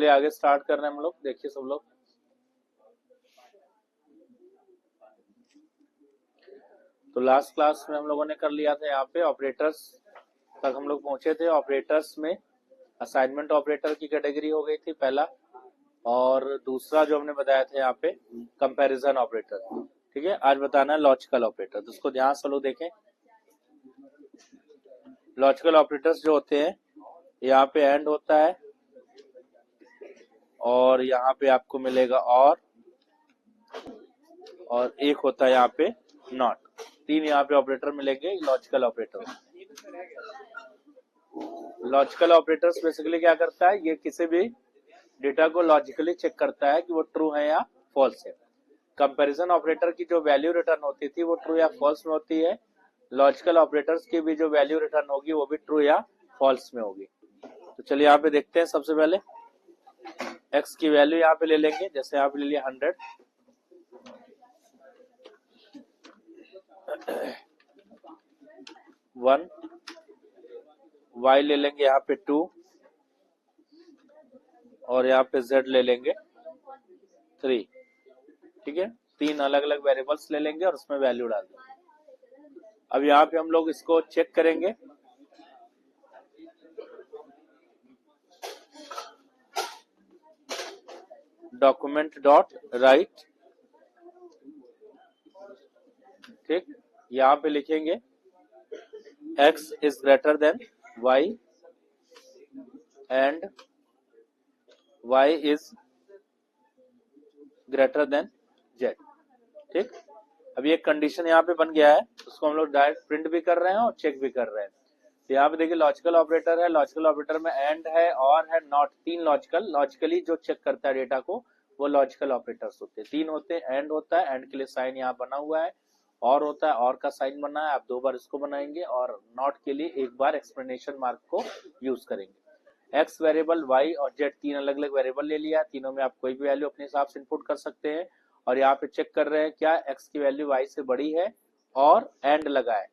चलिए आगे स्टार्ट कर रहे हैं हम लोग। देखिए सब लोग, तो लास्ट क्लास में हम लोगों ने कर लिया था यहाँ पे ऑपरेटर्स तक हम लोग पहुंचे थे। ऑपरेटर्स में असाइनमेंट ऑपरेटर की कैटेगरी हो गई थी पहला, और दूसरा जो हमने बताया था यहाँ पे कंपैरिजन ऑपरेटर। ठीक है, आज बताना है लॉजिकल ऑपरेटर, तो उसको ध्यान से लोग देखें। लॉजिकल ऑपरेटर्स जो होते हैं, यहाँ पे एंड होता है और यहाँ पे आपको मिलेगा और एक होता है यहाँ पे नॉट। तीन यहाँ पे ऑपरेटर मिलेंगे logical operator. Logical operators basically क्या करता है, ये किसी भी डेटा को लॉजिकली चेक करता है कि वो ट्रू है या फॉल्स है। कंपैरिजन ऑपरेटर की जो वैल्यू रिटर्न होती थी वो ट्रू या फॉल्स में होती है। लॉजिकल ऑपरेटर्स की भी जो वैल्यू रिटर्न होगी वो भी ट्रू या फॉल्स में होगी। तो चलिए यहाँ पे देखते हैं। सबसे पहले x की वैल्यू यहाँ पे ले लेंगे, जैसे यहाँ पे ले लिया 100, वन, y ले लेंगे यहाँ पे 2, और यहाँ पे z ले लेंगे 3। ठीक है, तीन अलग अलग वेरिएबल्स ले लेंगे और उसमें वैल्यू डाल देंगे। अब यहाँ पे हम लोग इसको चेक करेंगे। डॉक्यूमेंट डॉट राइट, ठीक, यहाँ पे लिखेंगे x is greater then y and y is greater then z। ठीक, अब ये कंडीशन यहाँ पे बन गया है, उसको हम लोग डायरेक्ट प्रिंट भी कर रहे हैं और चेक भी कर रहे हैं। तो यहाँ पे देखिए लॉजिकल ऑपरेटर है, लॉजिकल ऑपरेटर में एंड है और है नॉट। तीन लॉजिकली जो चेक करता है डेटा को वो लॉजिकल ऑपरेटर्स होते हैं। तीन होते हैं, एंड होता है, एंड के लिए साइन यहाँ बना हुआ है, और होता है, और का साइन बना है, आप 2 बार इसको बनाएंगे, और नॉट के लिए एक बार एक्सप्लेनेशन मार्क को यूज करेंगे। एक्स वेरिएबल, वाई और जेड तीन अलग अलग वेरिएबल ले लिया, तीनों में आप कोई भी वैल्यू अपने हिसाब से इनपुट कर सकते हैं। और यहाँ पे चेक कर रहे हैं क्या एक्स की वैल्यू वाई से बड़ी है, और एंड लगा है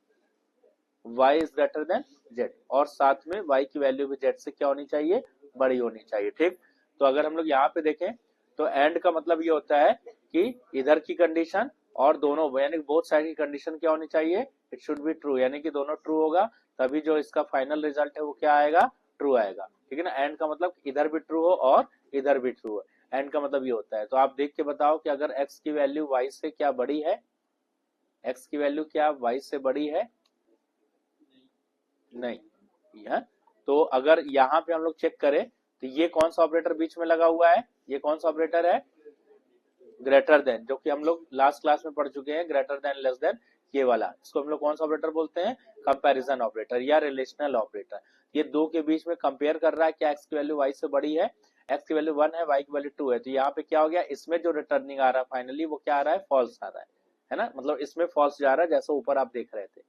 y is greater then z, और साथ में y की वैल्यू भी z से क्या होनी चाहिए, बड़ी होनी चाहिए। ठीक, तो अगर हम लोग यहाँ पे देखें तो एंड का मतलब ये होता है कि इधर की कंडीशन और दोनों यानी बोथ साइड की कंडीशन क्या होनी चाहिए, इट शुड बी ट्रू, यानी कि दोनों ट्रू होगा तभी जो इसका फाइनल रिजल्ट है वो क्या आएगा, ट्रू आएगा। ठीक है ना, एंड का मतलब इधर भी ट्रू हो और इधर भी ट्रू है, एंड का मतलब ये होता है। तो आप देख के बताओ कि अगर x की वैल्यू y से क्या बड़ी है, x की वैल्यू क्या y से बड़ी है, नहीं है। तो अगर यहाँ पे हम लोग चेक करें तो ये कौन सा ऑपरेटर बीच में लगा हुआ है, ये कौन सा ऑपरेटर है, ग्रेटर देन, जो कि हम लोग लास्ट क्लास में पढ़ चुके हैं, ग्रेटर देन लेस देन, ये वाला, इसको हम लोग कौन सा ऑपरेटर बोलते हैं, कंपैरिजन ऑपरेटर या रिलेशनल ऑपरेटर। ये दो के बीच में कंपेयर कर रहा है क्या एक्स की वैल्यू वाई से बड़ी है, एक्स की वैल्यू 1 है, वाई की वैल्यू 2 है। तो यहाँ पे क्या हो गया, इसमें जो रिटर्निंग आ रहा है फाइनली वो क्या आ रहा है, फॉल्स आ रहा है ना, मतलब इसमें फॉल्स जा रहा है, जैसे ऊपर आप देख रहे थे।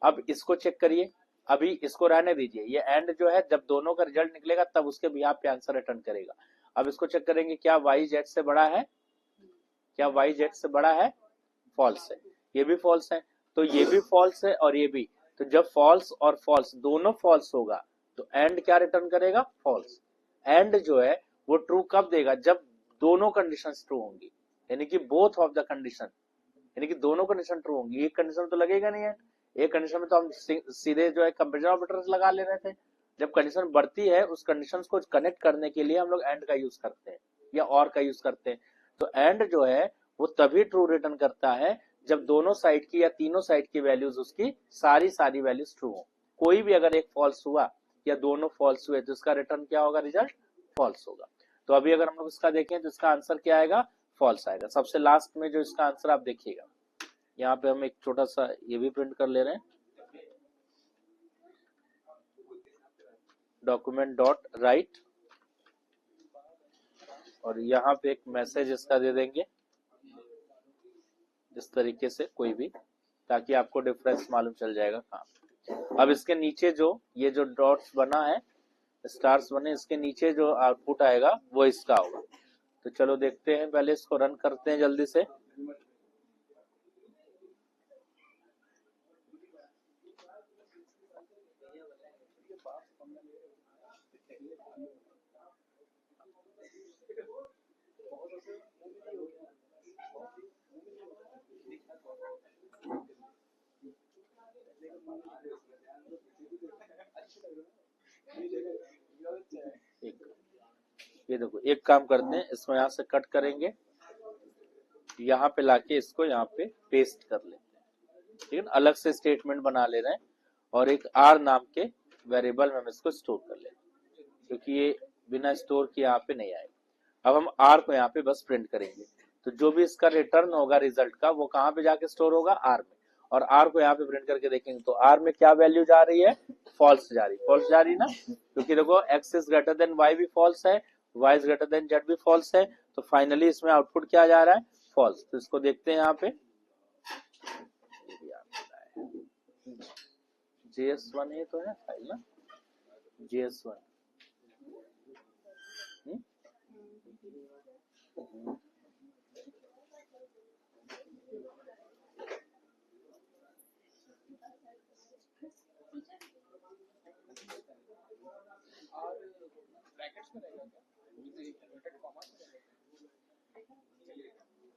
अब इसको चेक करिए, अभी इसको रहने दीजिए, ये एंड जो है जब दोनों का रिजल्ट निकलेगा तब उसके बिहाफ पे आंसर रिटर्न करेगा। अब इसको चेक करेंगे क्या वाई जेड से बड़ा है, क्या वाई जेड से बड़ा है, फॉल्स है, ये भी फॉल्स है, तो ये भी फॉल्स है और ये भी। तो जब फॉल्स और फॉल्स दोनों फॉल्स होगा तो एंड क्या रिटर्न करेगा, फॉल्स। एंड जो है वो ट्रू कब देगा, जब दोनों कंडीशंस ट्रू होंगी, यानी कि बोथ ऑफ द कंडीशन, यानी कि दोनों कंडीशन ट्रू होंगी। एक कंडीशन तो लगेगा नहीं है, एक कंडीशन में तो हम सीधे जो है कंपैरिजन ऑपरेटर्स लगा ले रहे थे। जब कंडीशन बढ़ती है उस कंडीशन को कनेक्ट करने के लिए हम लोग एंड का यूज करते हैं या और का यूज करते हैं। तो एंड जो है वो तभी ट्रू रिटर्न करता है जब दोनों साइड की या तीनों साइड की वैल्यूज उसकी सारी वैल्यूज ट्रू हो। कोई भी अगर एक फॉल्स हुआ या दोनों फॉल्स हुए तो इसका रिटर्न क्या होगा, रिजल्ट फॉल्स होगा। तो अभी अगर हम लोग इसका देखें तो इसका आंसर क्या आएगा, फॉल्स आएगा। सबसे लास्ट में जो इसका आंसर आप देखिएगा, यहाँ पे हम एक छोटा सा ये भी प्रिंट कर ले रहे हैं, डॉक्यूमेंट डॉट राइट, और यहाँ पे एक मैसेज इसका दे देंगे इस तरीके से कोई भी, ताकि आपको डिफरेंस मालूम चल जाएगा कहाँ। अब इसके नीचे जो ये जो डॉट्स बना है, स्टार्स बने, इसके नीचे जो आउटपुट आएगा वो इसका होगा। तो चलो देखते हैं, पहले इसको रन करते हैं जल्दी से। एक, ये देखो एक काम करते हैं, इसमें यहाँ से कट करेंगे, यहाँ पे लाके इसको यहाँ पे पेस्ट कर लेते हैं, ठीक है ना। अलग से स्टेटमेंट बना ले रहे हैं और एक आर नाम के वेरिएबल में हम इसको स्टोर कर लेते हैं, क्योंकि ये बिना स्टोर किए यहाँ पे नहीं आएगा। अब हम आर को यहाँ पे बस प्रिंट करेंगे, तो जो भी इसका रिटर्न होगा रिजल्ट का, वो कहाँ पे जाके स्टोर होगा, आर में। और आर को यहाँ पे प्रिंट करके देखेंगे तो आर में क्या वैल्यू जा रही है, फॉल्स जा रही, फॉल्स जा रही ना, क्योंकि देखो X is greater than Y भी फॉल्स है, Y is greater than Z भी फॉल्स है, तो फाइनली इसमें आउटपुट क्या जा रहा है, फॉल्स। तो इसको देखते हैं यहाँ पे, JS1 ये तो है फाइल ना, JS1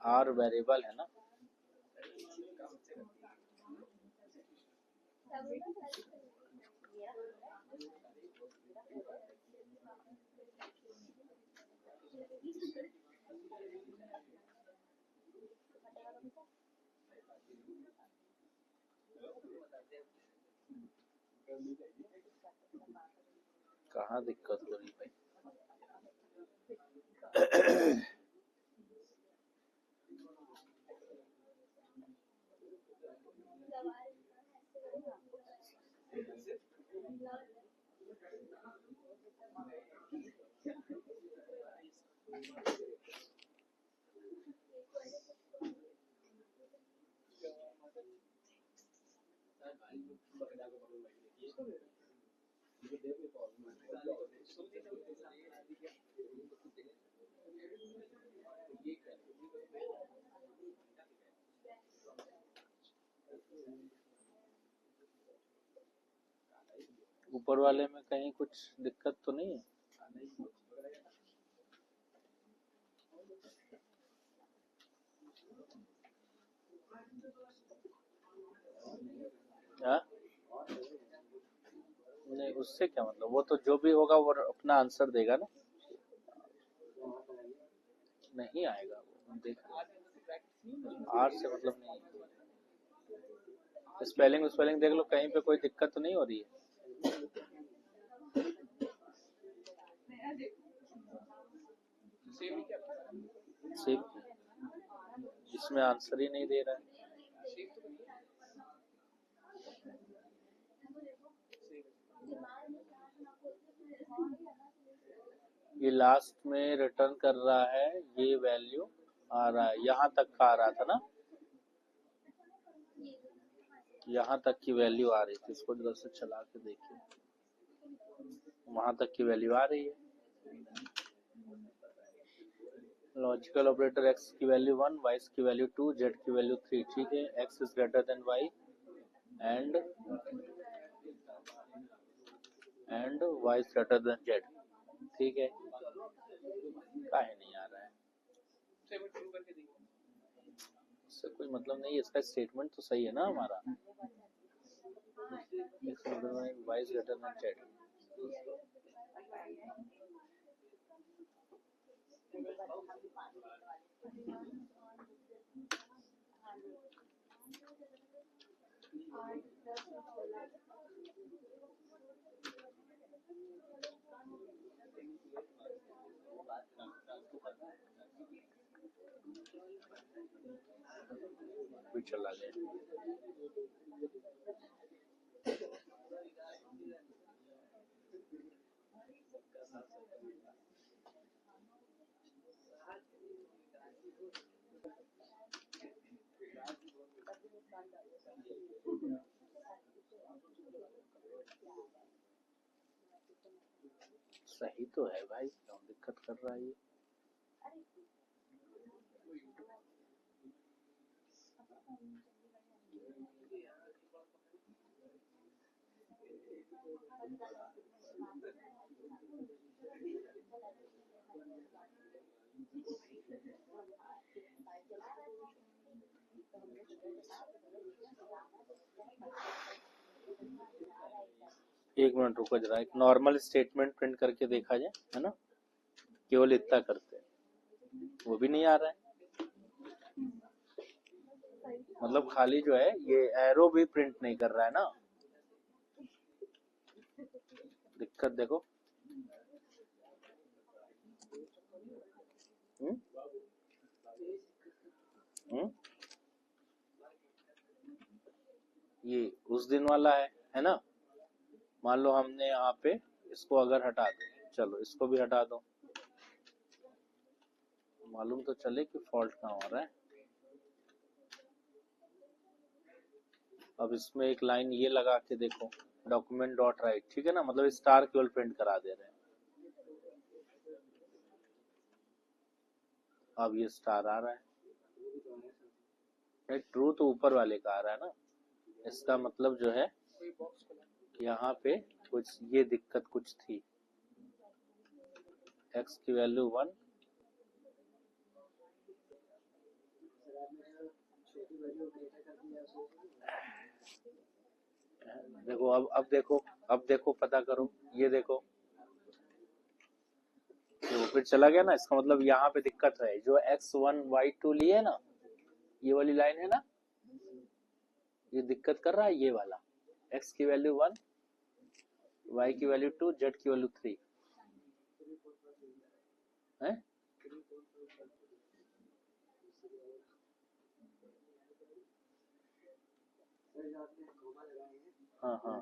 आर वेरिएबल है ना, कहाँ दिक्कत हो रही भाई। ऊपर वाले में कहीं कुछ दिक्कत तो नहीं है, हाँ? नहीं उससे क्या मतलब, वो तो जो भी होगा वो अपना आंसर देगा ना, नहीं आएगा वो देख, आर से मतलब नहीं। स्पेलिंग स्पेलिंग देख लो, कहीं पे कोई दिक्कत तो नहीं हो रही है। सेव, इसमें आंसर ही नहीं दे रहा है। ये लास्ट में रिटर्न कर रहा है, ये वैल्यू आ रहा है, यहाँ तक का आ रहा था ना, यहाँ तक की वैल्यू आ रही थी, इसको जरा से चला के देखिए, वहां तक की वैल्यू आ रही है। लॉजिकल ऑपरेटर x की वैल्यू 1, y की वैल्यू 2, z की वैल्यू 3, ठीक है। x is greater then y and y is greater then z, ठीक है। काहे नहीं आ रहा है, इससे कोई मतलब नहीं है, इसका स्टेटमेंट तो सही है ना हमारा, y is greater then z। भी चला गया, सही तो है भाई, क्यों दिक्कत कर रहा है ये। एक मिनट रुको जरा, एक नॉर्मल स्टेटमेंट प्रिंट करके देखा जाए, है ना। केवल इतना करते हैं, वो भी नहीं आ रहा है। मतलब खाली जो है ये एरो भी प्रिंट नहीं कर रहा है ना, दिक्कत देखो। हम्म हम्म ये उस दिन वाला है ना। मान लो हमने यहाँ पे इसको अगर हटा दे, चलो इसको भी हटा दो, मालूम तो चले कि फॉल्ट कहाँ हो रहा है। अब इसमें एक लाइन ये लगा के देखो, डॉक्यूमेंट डॉट राइट, ठीक है ना, मतलब स्टार केवल प्रिंट करा दे रहे हैं। अब ये स्टार आ रहा है, ट्रू तो ऊपर वाले का आ रहा है ना, इसका मतलब जो है यहाँ पे कुछ ये दिक्कत कुछ थी। x की वैल्यू 1, देखो अब देखो पता करो, ये देखो तो फिर चला गया ना, इसका मतलब यहाँ पे दिक्कत है। जो x1 y2 लिए ना, ये वाली लाइन है ना, ये दिक्कत कर रहा है ये वाला। x की वैल्यू 1, y की वैल्यू 2, z की वैल्यू 3 है। हाँ हाँ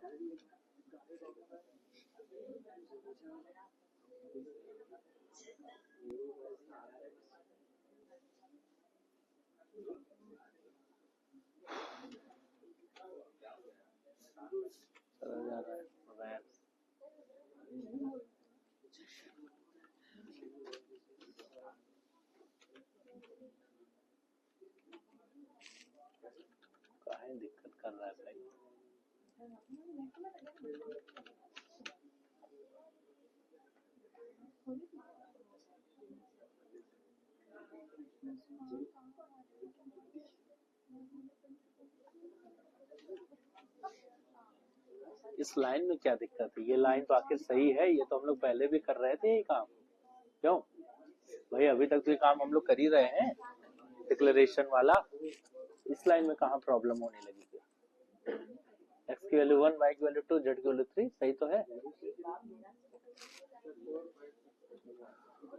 चला जा रहा है। काहे दिक्कत कर रहा है भाई। इस लाइन में क्या दिक्कत है, ये लाइन तो आखिर सही है, ये तो हम लोग पहले भी कर रहे थे ये काम। क्यों भाई, अभी तक तो ये काम हम लोग कर ही रहे हैं, डिक्लेरेशन वाला। इस लाइन में कहाँ प्रॉब्लम होने लगी थी। x की वैल्यू 1, y की वैल्यू 2, z की वैल्यू 3 सही तो है।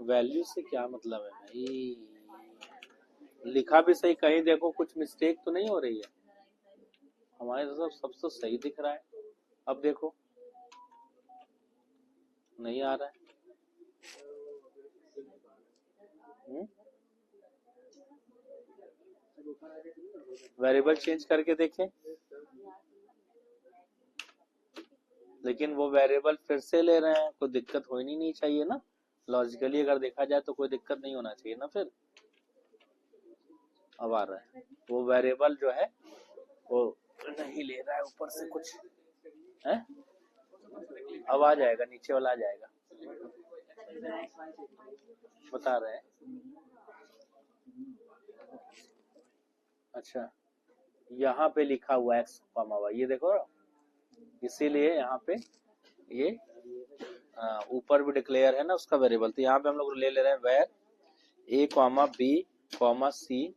वैल्यू से क्या मतलब है भाई, लिखा भी सही, कहीं देखो कुछ मिस्टेक तो नहीं हो रही है। हमारे तो सब तो सही दिख रहा है। अब देखो नहीं आ रहा है। वेरिएबल चेंज करके देखें, लेकिन वो वेरिएबल फिर से ले रहे हैं, कोई दिक्कत होनी नहीं चाहिए ना। लॉजिकली अगर देखा जाए तो कोई दिक्कत नहीं होना चाहिए ना फिर। अब आ रहा है, वो वेरिएबल जो है वो नहीं ले रहा है ऊपर से कुछ है। अब आ जाएगा, नीचे वाला आ जाएगा, बता रहे हैं। अच्छा, यहाँ पे लिखा हुआ है x, y, ये देखो, इसीलिए यहाँ पे ये ऊपर भी डिक्लेयर है ना उसका वेरिएबल, तो यहाँ पे हम लोग ले रहे हैं where a, b, c,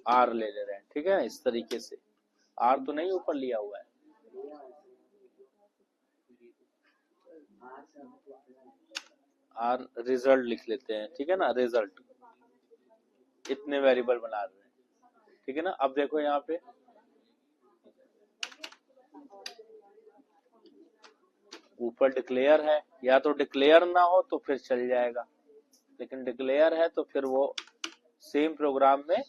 r ले रहे हैं, ठीक है। इस तरीके से r तो नहीं ऊपर लिया हुआ है, r रिजल्ट लिख लेते हैं, ठीक है ना, रिजल्ट। इतने वेरिएबल बना रहे हैं, ठीक है ना। अब देखो यहाँ पे ऊपर डिक्लेयर है, या तो डिक्लेयर ना हो तो फिर चल जाएगा, लेकिन डिक्लेयर है तो फिर वो सेम प्रोग्राम में,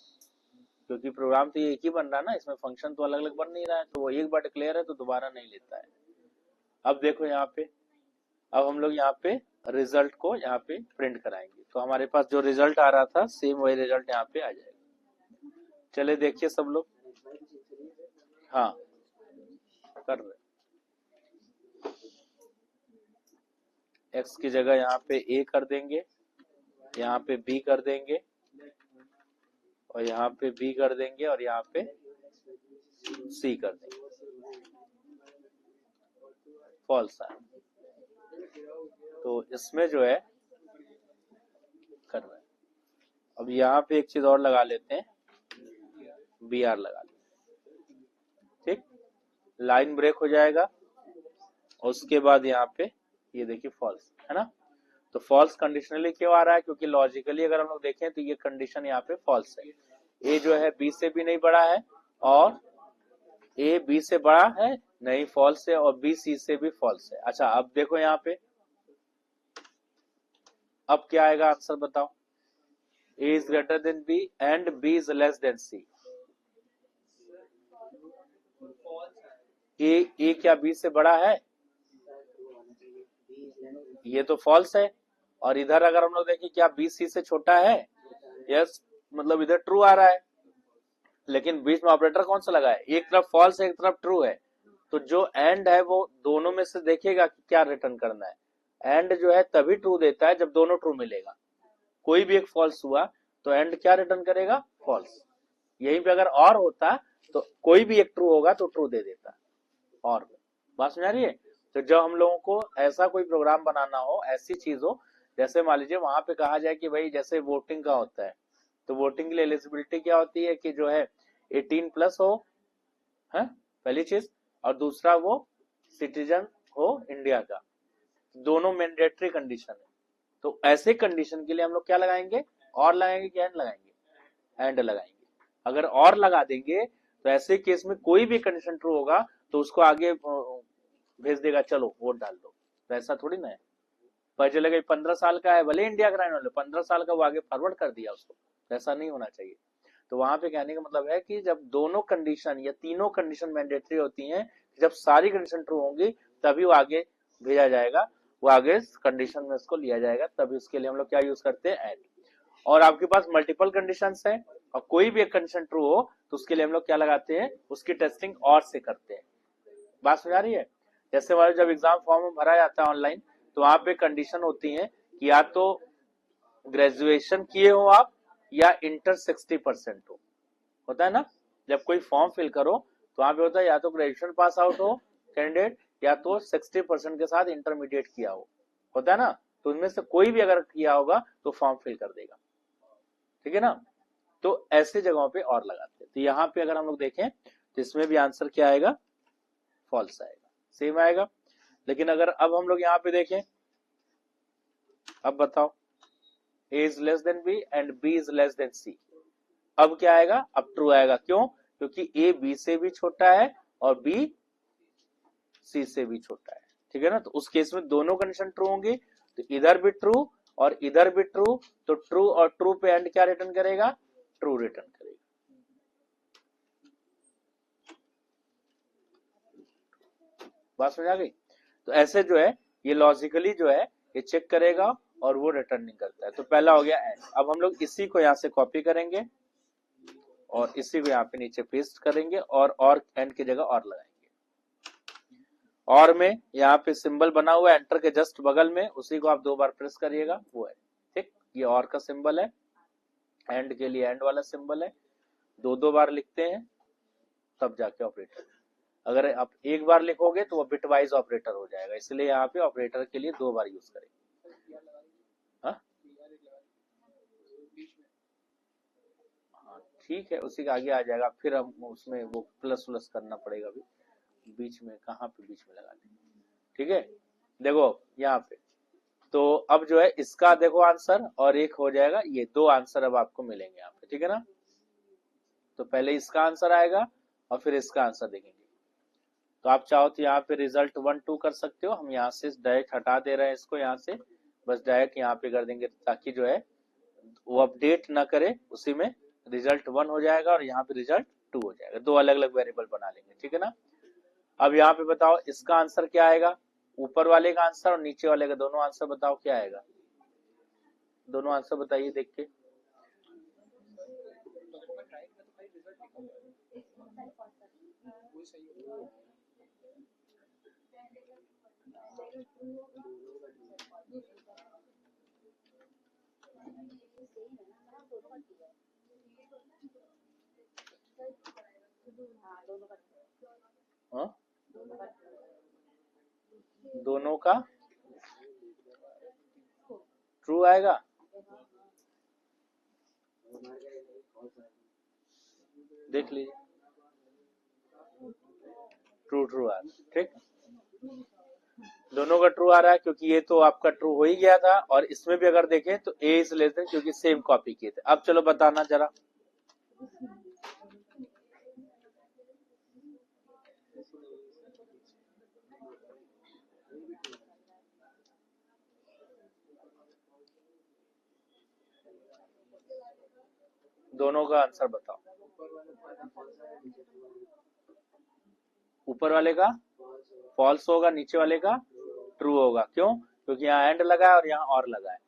क्योंकि प्रोग्राम तो एक ही बन रहा है ना, इसमें फंक्शन तो अलग अलग बन नहीं रहा है, तो वो एक बार डिक्लेयर है तो दोबारा नहीं लेता है। अब देखो यहाँ पे, अब हम लोग यहाँ पे रिजल्ट को यहाँ पे प्रिंट कराएंगे, तो हमारे पास जो रिजल्ट आ रहा था सेम वही रिजल्ट यहाँ पे आ जाएगा। चले देखिए सब लोग, हाँ कर रहे। x की जगह यहाँ पे a कर देंगे, यहाँ पे b कर देंगे, और यहाँ पे b कर देंगे, और यहाँ पे c कर देंगे। फॉल्स आया। तो इसमें जो है करना है। अब यहाँ पे एक चीज और लगा लेते हैं, बी आर लगा लेते हैं, ठीक, लाइन ब्रेक हो जाएगा। और उसके बाद यहाँ पे ये देखिए फॉल्स है ना। तो फॉल्स कंडीशनली क्यों आ रहा है, क्योंकि लॉजिकली अगर हम लोग देखें तो ये कंडीशन यहाँ पे फॉल्स है। ए जो है बी से भी नहीं बड़ा है और ए बी से बड़ा है नहीं, फॉल्स है, और बी सी से भी फॉल्स है। अच्छा अब देखो यहाँ पे, अब क्या आएगा आंसर बताओ। A is greater than B and B is less than C. A क्या बी से बड़ा है, ये तो फॉल्स है। और इधर अगर हम लोग देखें क्या बी सी से छोटा है, यस, मतलब इधर ट्रू आ रहा है। लेकिन बीच में ऑपरेटर कौन सा लगा है, एक तरफ फॉल्स है एक तरफ ट्रू है। तो जो एंड है वो दोनों में से देखेगा कि क्या रिटर्न करना है। एंड जो है तभी ट्रू देता है जब दोनों ट्रू मिलेगा। कोई भी एक फॉल्स हुआ तो एंड क्या रिटर्न करेगा, फॉल्स। यहीं पे अगर और होता तो कोई भी एक ट्रू होगा तो ट्रू दे देता। और बात समझ आ रही है। तो जब हम लोगों को ऐसा कोई प्रोग्राम बनाना हो, ऐसी चीज हो, जैसे मान लीजिए वहां पे कहा जाए कि भाई जैसे वोटिंग का होता है, तो वोटिंग के लिए एलिजिबिलिटी क्या होती है कि जो है 18+ हो, है पहली चीज, और दूसरा वो सिटीजन हो इंडिया का। दोनों मैंडेटरी कंडीशन है। तो ऐसे कंडीशन के लिए हम लोग क्या लगाएंगे, और लगाएंगे कि एंड लगाएंगे, एंड लगाएंगे। अगर और लगा देंगे तो ऐसे केस में कोई भी कंडीशन ट्रू होगा तो उसको आगे भेज देगा, चलो वोट डाल दो। तो ऐसा थोड़ी ना है। पर चलेगा 15 साल का है, भले इंडिया का रहने वाले, 15 साल का वो आगे फॉरवर्ड कर दिया उसको। ऐसा नहीं होना चाहिए। तो वहां पे कहने का मतलब है कि जब दोनों कंडीशन या तीनों कंडीशन मैंडेटरी होती हैं, जब सारी कंडीशन ट्रू होंगी तभी वो आगे भेजा जाएगा, वो आगे कंडीशन में उसको लिया जाएगा। तभी उसके लिए हम लोग क्या यूज करते हैं, एंड। और आपके पास मल्टीपल कंडीशंस है और कोई भी एक कंडीशन ट्रू हो तो उसके लिए हम लोग क्या लगाते हैं, उसकी टेस्टिंग और से करते हैं। बात समझ आ रही है। जैसे हमारे जब एग्जाम फॉर्म भरा जाता है ऑनलाइन, तो वहां पे कंडीशन होती है कि या तो ग्रेजुएशन किए हो आप या इंटर 60% हो, होता है ना। जब कोई फॉर्म फिल करो तो वहां पे होता है या तो ग्रेजुएशन पास आउट हो कैंडिडेट, या तो 60% के साथ इंटरमीडिएट किया हो, होता है ना। तो उनमें से कोई भी अगर किया होगा तो फॉर्म फिल कर देगा, ठीक है ना। तो ऐसे जगहों पे और लगाते हैं। तो यहाँ पे अगर हम लोग देखें तो इसमें भी आंसर क्या आएगा, फॉल्स आएगा, सेम आएगा। लेकिन अगर अब हम लोग यहाँ पे देखें, अब बताओ A is less than B and B is less than C. अब क्या आएगा, अब ट्रू आएगा। क्यों, क्योंकि ए बी से भी छोटा है और बी सी से भी छोटा है, ठीक है ना। तो उस केस में दोनों कंडीशन ट्रू होंगी। तो इधर भी ट्रू और इधर भी ट्रू, तो ट्रू और ट्रू पे एंड क्या रिटर्न करेगा, ट्रू रिटर्न करेगा। बात समझ आ गई। तो ऐसे जो है ये लॉजिकली जो है ये चेक करेगा और वो रिटर्निंग करता है। तो पहला हो गया एंड। अब हम लोग इसी को यहाँ से कॉपी करेंगे और इसी को यहाँ पे नीचे पेस्ट करेंगे और एंड की जगह और लगाएंगे। और में यहाँ पे सिंबल बना हुआ है एंटर के जस्ट बगल में, उसी को आप 2 बार प्रेस करिएगा, वो है, ठीक। ये और का सिंबल है, एंड के लिए एंड वाला सिंबल है। 2 बार लिखते हैं तब जाके ऑपरेटर। अगर आप एक बार लिखोगे तो वो बिट वाइज ऑपरेटर हो जाएगा, इसलिए यहाँ पे ऑपरेटर के लिए 2 बार यूज करेंगे। हाँ ठीक है, उसी के आगे आ जाएगा, फिर हम उसमें वो प्लस प्लस करना पड़ेगा। भी बीच में कहाँ पे बीच में लगा देंगे, ठीक है। देखो यहाँ पे, तो अब जो है इसका देखो आंसर, और एक हो जाएगा, ये 2 आंसर अब आपको मिलेंगे यहाँ पे, ठीक है ना। तो पहले इसका आंसर आएगा और फिर इसका आंसर देखेंगे। तो आप चाहो तो यहाँ पे रिजल्ट 1 2 कर सकते हो। हम यहाँ से डायरेक्ट हटा दे रहे हैं इसको, यहाँ से बस डायरेक्ट यहाँ पे कर देंगे, ताकि जो है वो अपडेट ना करे, उसी में रिजल्ट 1 हो जाएगा और यहाँ पे रिजल्ट 2 हो जाएगा। 2 अलग अलग वेरिएबल बना लेंगे, ठीक है ना। अब यहाँ पे बताओ इसका आंसर क्या आएगा, ऊपर वाले का आंसर और नीचे वाले का, दोनों आंसर बताओ क्या आएगा। दोनों आंसर बताइए देख के। हाँ दोनों का ट्रू आएगा। देख लीजिए, ट्रू ट्रू आ रहा है। ठीक, दोनों का ट्रू आ रहा है क्योंकि ये तो आपका ट्रू हो ही गया था, और इसमें भी अगर देखें तो ए इज लेस देन, क्योंकि सेम कॉपी किए थे। अब चलो बताना जरा, दोनों का आंसर बताओ। ऊपर वाले का फॉल्स होगा, नीचे वाले का ट्रू होगा। क्यों? क्योंकि यहाँ एंड लगा है और यहाँ और लगा है।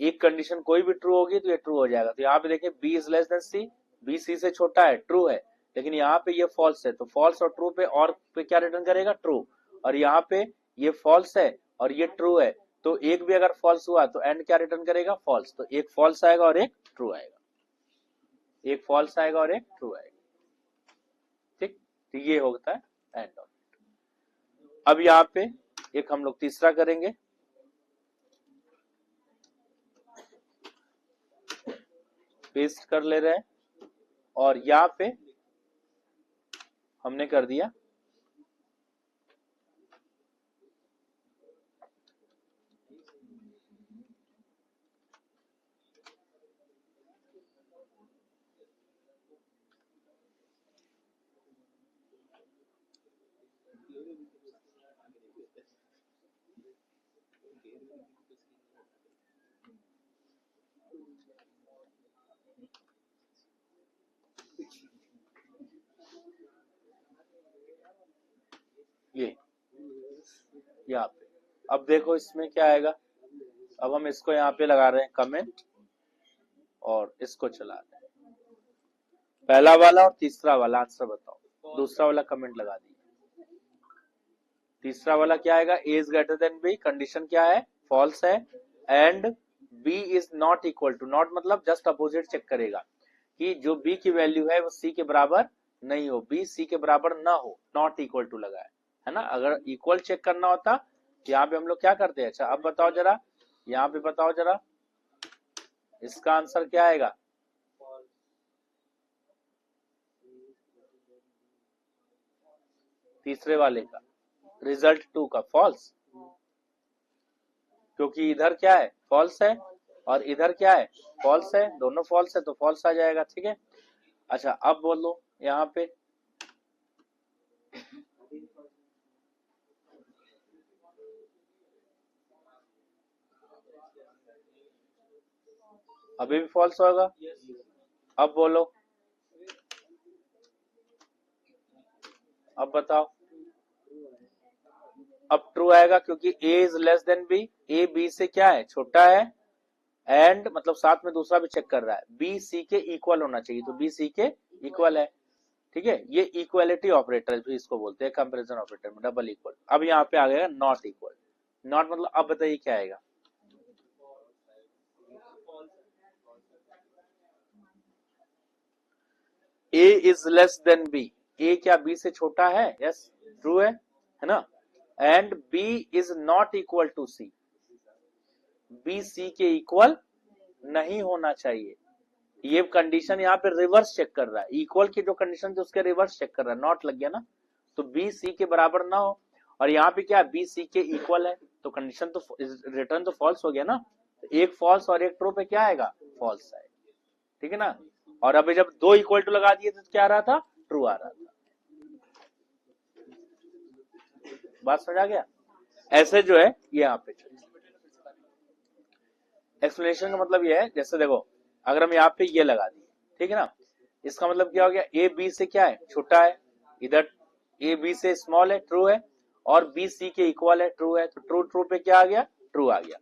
एक कंडीशन कोई भी ट्रू होगी तो ये ट्रू हो जाएगा। तो यहाँ पे देखिए B is less than C, B C से छोटा है, ट्रू है। लेकिन यहाँ पे ये फॉल्स है, तो फॉल्स और ट्रू पे और पे क्या रिटर्न करेगा? ट्रू। और यहाँ पे ये फॉल्स है और ये ट्रू है, तो एक भी अगर फॉल्स हुआ तो एंड क्या रिटर्न करेगा? फॉल्स। तो एक फॉल्स आएगा और एक ट्रू आएगा, एक फॉल्स आएगा और एक ट्रू आएगा। ठीक, तो ये होता है एंड ऑफ। अब यहाँ पे एक हम लोग तीसरा करेंगे। पेस्ट कर ले रहे हैं और यहाँ पे हमने कर दिया ये यहाँ पे। अब देखो इसमें क्या आएगा। अब हम इसको यहाँ पे लगा रहे हैं कमेंट और इसको चला रहे हैं। पहला वाला और तीसरा वाला आंसर बताओ। दूसरा वाला कमेंट लगा दिए। तीसरा वाला क्या आएगा? A is greater than B, condition क्या है? फॉल्स है। And B is not equal to, not मतलब जस्ट अपोजिट चेक करेगा कि जो बी की वैल्यू है वो सी के बराबर नहीं हो, बी सी के बराबर ना हो, नॉट इक्वल टू लगा है ना। अगर इक्वल चेक करना होता यहाँ पे हम लोग क्या करते हैं। अच्छा अब बताओ जरा, यहाँ पे बताओ जरा, इसका आंसर क्या आएगा? तीसरे वाले का, रिजल्ट 2 का फॉल्स, क्योंकि इधर क्या है? फॉल्स है और इधर क्या है? फॉल्स है, दोनों फॉल्स है तो फॉल्स आ जाएगा। ठीक है, अच्छा अब बोलो यहाँ पे अभी भी फॉल्स होगा। अब बोलो, अब बताओ। अब ट्रू आएगा क्योंकि a is less then b, a b से क्या है? छोटा है। एंड मतलब साथ में दूसरा भी चेक कर रहा है, b c के इक्वल होना चाहिए, तो b c के इक्वल है। ठीक है, ये इक्वालिटी ऑपरेटर भी इसको बोलते हैं, कंपैरिजन ऑपरेटर में डबल इक्वल। अब यहाँ पे आ गया नॉट इक्वल। नॉट मतलब अब बताइए क्या आएगा? a is less then b, a क्या b से छोटा है? यस, ट्रू है ना। And b is not equal to c, b c के इक्वल नहीं होना चाहिए। ये कंडीशन यहाँ पे रिवर्स चेक कर रहा है, इक्वल की जो कंडीशन थी उसके रिवर्स चेक कर रहा है, नॉट लग गया ना। तो बी सी के बराबर ना हो, और यहाँ पे क्या बी सी के इक्वल है, तो कंडीशन तो रिटर्न तो फॉल्स हो गया ना। तो एक फॉल्स और एक ट्रू पे क्या आएगा? फॉल्स आएगा। ठीक है ना। और अभी जब दो इक्वल टू लगा दिए तो क्या आ रहा था? ट्रू आ रहा था। बात समझ आ गया? ऐसे जो है ये यहाँ पे एक्सप्लेनेशन का मतलब ये है, जैसे देखो अगर हम यहाँ पे ये लगा दिए, ठीक है ना, इसका मतलब क्या हो गया? ए बी से क्या है? छोटा है, इधर ए बी से स्मॉल है, ट्रू है, और बी सी के इक्वल है, ट्रू है, तो ट्रू ट्रू पे क्या आ गया? ट्रू आ गया।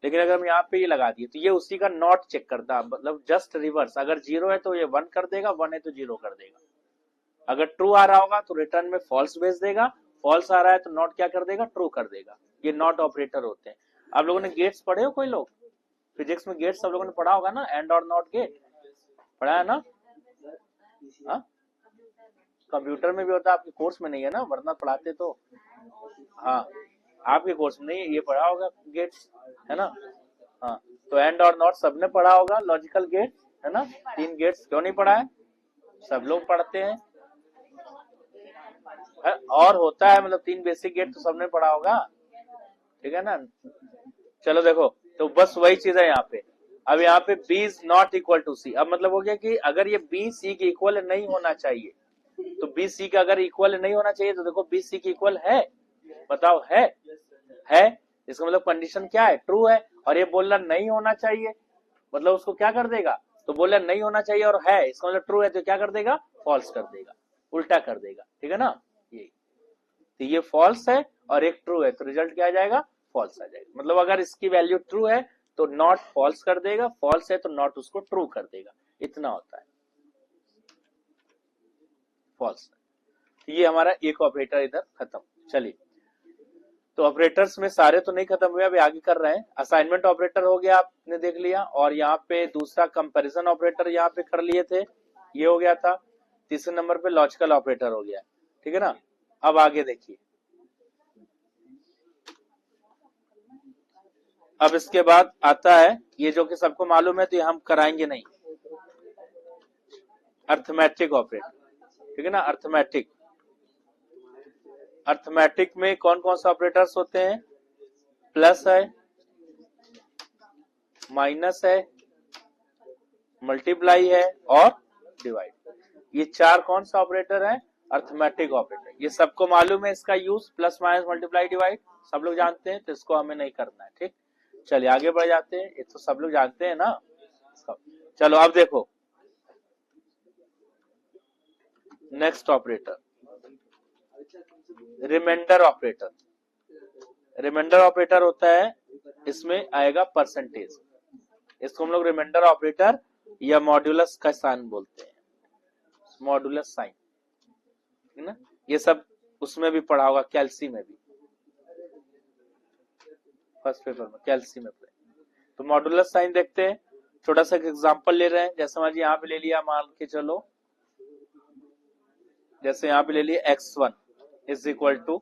लेकिन अगर हम यहाँ पे ये लगा दिए तो ये उसी का नॉट चेक करता है, मतलब जस्ट रिवर्स। अगर जीरो है तो ये 1 कर देगा, 1 है तो 0 कर देगा। अगर ट्रू आ रहा होगा तो रिटर्न में फॉल्स भेज देगा, फॉल्स आ रहा है तो नॉट क्या कर देगा? ट्रू कर देगा। ये नॉट ऑपरेटर होते हैं। आप लोगों ने गेट्स पढ़े हो? कोई लोग फिजिक्स में गेट्स सब लोगों ने पढ़ा होगा ना, एंड और नॉट गेट पढ़ा है ना? हाँ, कंप्यूटर में भी होता है, आपके कोर्स में नहीं है ना, वरना पढ़ाते तो। हाँ, आपके कोर्स में नहीं ये पढ़ा होगा गेट्स, है ना। हाँ, तो एंड और नॉट सबने पढ़ा होगा, लॉजिकल गेट, है ना। 3 गेट्स क्यों नहीं पढ़ा है, सब लोग पढ़ते हैं। और होता है मतलब 3 बेसिक गेट तो सबने पढ़ा होगा, ठीक है ना। चलो देखो, तो बस वही चीज है यहाँ पे। अब यहाँ पे B is not equal to C, अब मतलब हो गया कि अगर ये B C के इक्वल नहीं होना चाहिए, तो B C का अगर इक्वल नहीं होना चाहिए तो देखो B C के इक्वल है, बताओ है इसका मतलब कंडीशन क्या है, ट्रू है। और ये बोल रहा नहीं होना चाहिए, मतलब उसको क्या कर देगा, तो बोल रहा नहीं होना चाहिए और है, इसका मतलब ट्रू है, तो क्या कर देगा, फॉल्स कर देगा, उल्टा कर देगा, ठीक है ना। ये तो ये फॉल्स है और एक ट्रू है, तो रिजल्ट क्या आ जाएगा, फॉल्स आ जाएगा। मतलब अगर इसकी वैल्यू ट्रू है तो नॉट फॉल्स कर देगा, फॉल्स है तो नॉट उसको ट्रू कर देगा, इतना होता है फॉल्स। ये हमारा एक ऑपरेटर इधर खत्म। चलिए, तो ऑपरेटर्स में सारे तो नहीं खत्म हुए, अभी आगे कर रहे हैं। असाइनमेंट ऑपरेटर हो गया, आपने देख लिया, और यहाँ पे दूसरा कंपैरिजन ऑपरेटर यहाँ पे कर लिए थे, ये हो गया था। तीसरे नंबर पे लॉजिकल ऑपरेटर हो गया, ठीक है ना। अब आगे देखिए, अब इसके बाद आता है ये जो कि सबको मालूम है, तो ये हम कराएंगे नहीं, अर्थमेटिक ऑपरेटर, ठीक है ना। अर्थमेटिक में कौन कौन सा ऑपरेटर्स होते हैं, प्लस है, माइनस है, मल्टीप्लाई है और डिवाइड। ये 4 कौन सा ऑपरेटर है, अर्थमेटिक ऑपरेटर। ये सबको मालूम है इसका use, plus minus multiply divide सब लोग जानते हैं, तो इसको हमें नहीं करना है, ठीक। चलिए आगे बढ़ जाते हैं, ये तो सब लोग जानते हैं ना। चलो अब देखो next operator, reminder operator. Reminder operator होता है, इसमें आएगा परसेंटेज, इसको हम लोग रिमाइंडर ऑपरेटर या मॉड्यूलस का साइन बोलते हैं, मॉड्यूलस साइन, है ना। ये सब उसमें भी पढ़ा होगा, कैल्सी में भी, फर्स्ट पेपर में कैल्सी में पढ़े। तो मॉड्यूलस साइन देखते हैं, छोटा सा एग्जांपल ले रहे हैं। जैसे मान यहाँ पे ले लिया, मान के चलो, जैसे यहाँ पे ले लिया x1 is equal to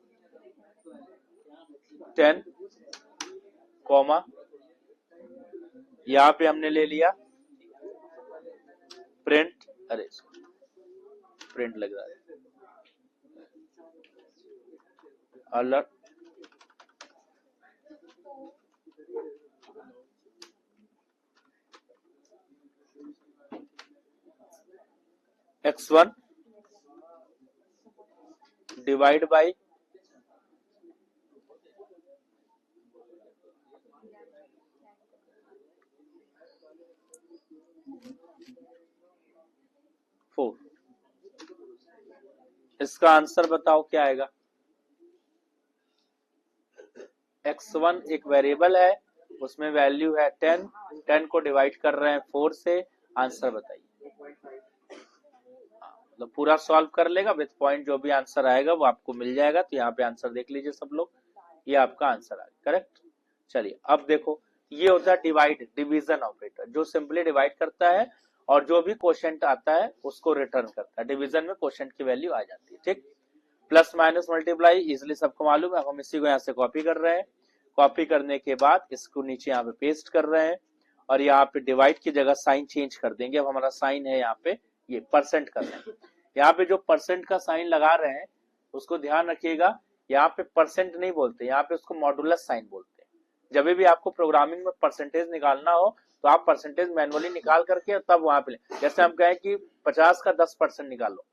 10, comma यहाँ पे हमने ले लिया प्रिंट, अरे प्रिंट लग रहा है, अलर्ट x1 डिवाइड बाई इसका आंसर बताओ क्या आएगा। x1 एक वेरिएबल है, उसमें वैल्यू है 10, 10 को डिवाइड कर रहे हैं 4 से, आंसर बताइए। तो पूरा सॉल्व कर लेगा विथ पॉइंट, जो भी आंसर आएगा वो आपको मिल जाएगा। तो यहाँ पे आंसर देख लीजिए सब लोग, ये आपका आंसर आएगा, करेक्ट। चलिए अब देखो, ये होता है डिवाइड, डिवीजन ऑपरेटर, जो सिंपली डिवाइड करता है और जो भी क्वोशिएंट आता है उसको रिटर्न करता है। डिवीजन में क्वोशिएंट की वैल्यू आ जाती है, ठीक। प्लस माइनस मल्टीप्लाई इजिली सबको मालूम है, हम इसी को यहाँ से कॉपी कर रहे हैं। कॉपी करने के बाद इसको नीचे यहाँ पे पेस्ट कर रहे हैं, और यहाँ पे डिवाइड की जगह साइन चेंज कर देंगे। अब हमारा साइन है यहाँ पे ये परसेंट कर रहे हैं, यहाँ पे जो परसेंट का साइन लगा रहे हैं उसको ध्यान रखिएगा, यहाँ पे परसेंट नहीं बोलते, यहाँ पे उसको मॉडुलस साइन बोलते हैं। जब भी आपको प्रोग्रामिंग में परसेंटेज निकालना हो तो आप परसेंटेज मैनुअली निकाल करके तब वहां पे, जैसे हम कहें कि 50 का 10% निकालो,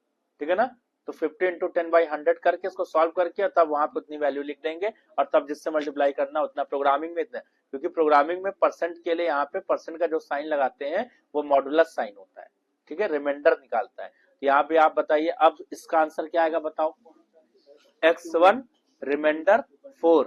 ठीक है ना, तो 50 इंटू 10/100 करके इसको सॉल्व करके तब वहां पे उतनी वैल्यू लिख देंगे, और तब जिससे मल्टीप्लाई करना उतना। प्रोग्रामिंग में इतना, क्योंकि प्रोग्रामिंग में परसेंट के लिए यहाँ पे परसेंट का जो साइन लगाते हैं वो मॉडुलस साइन होता है, ठीक है, रिमाइंडर निकालता है। यहाँ पे आप बताइए अब इसका आंसर क्या आएगा, बताओ। x1 रिमाइंडर 4,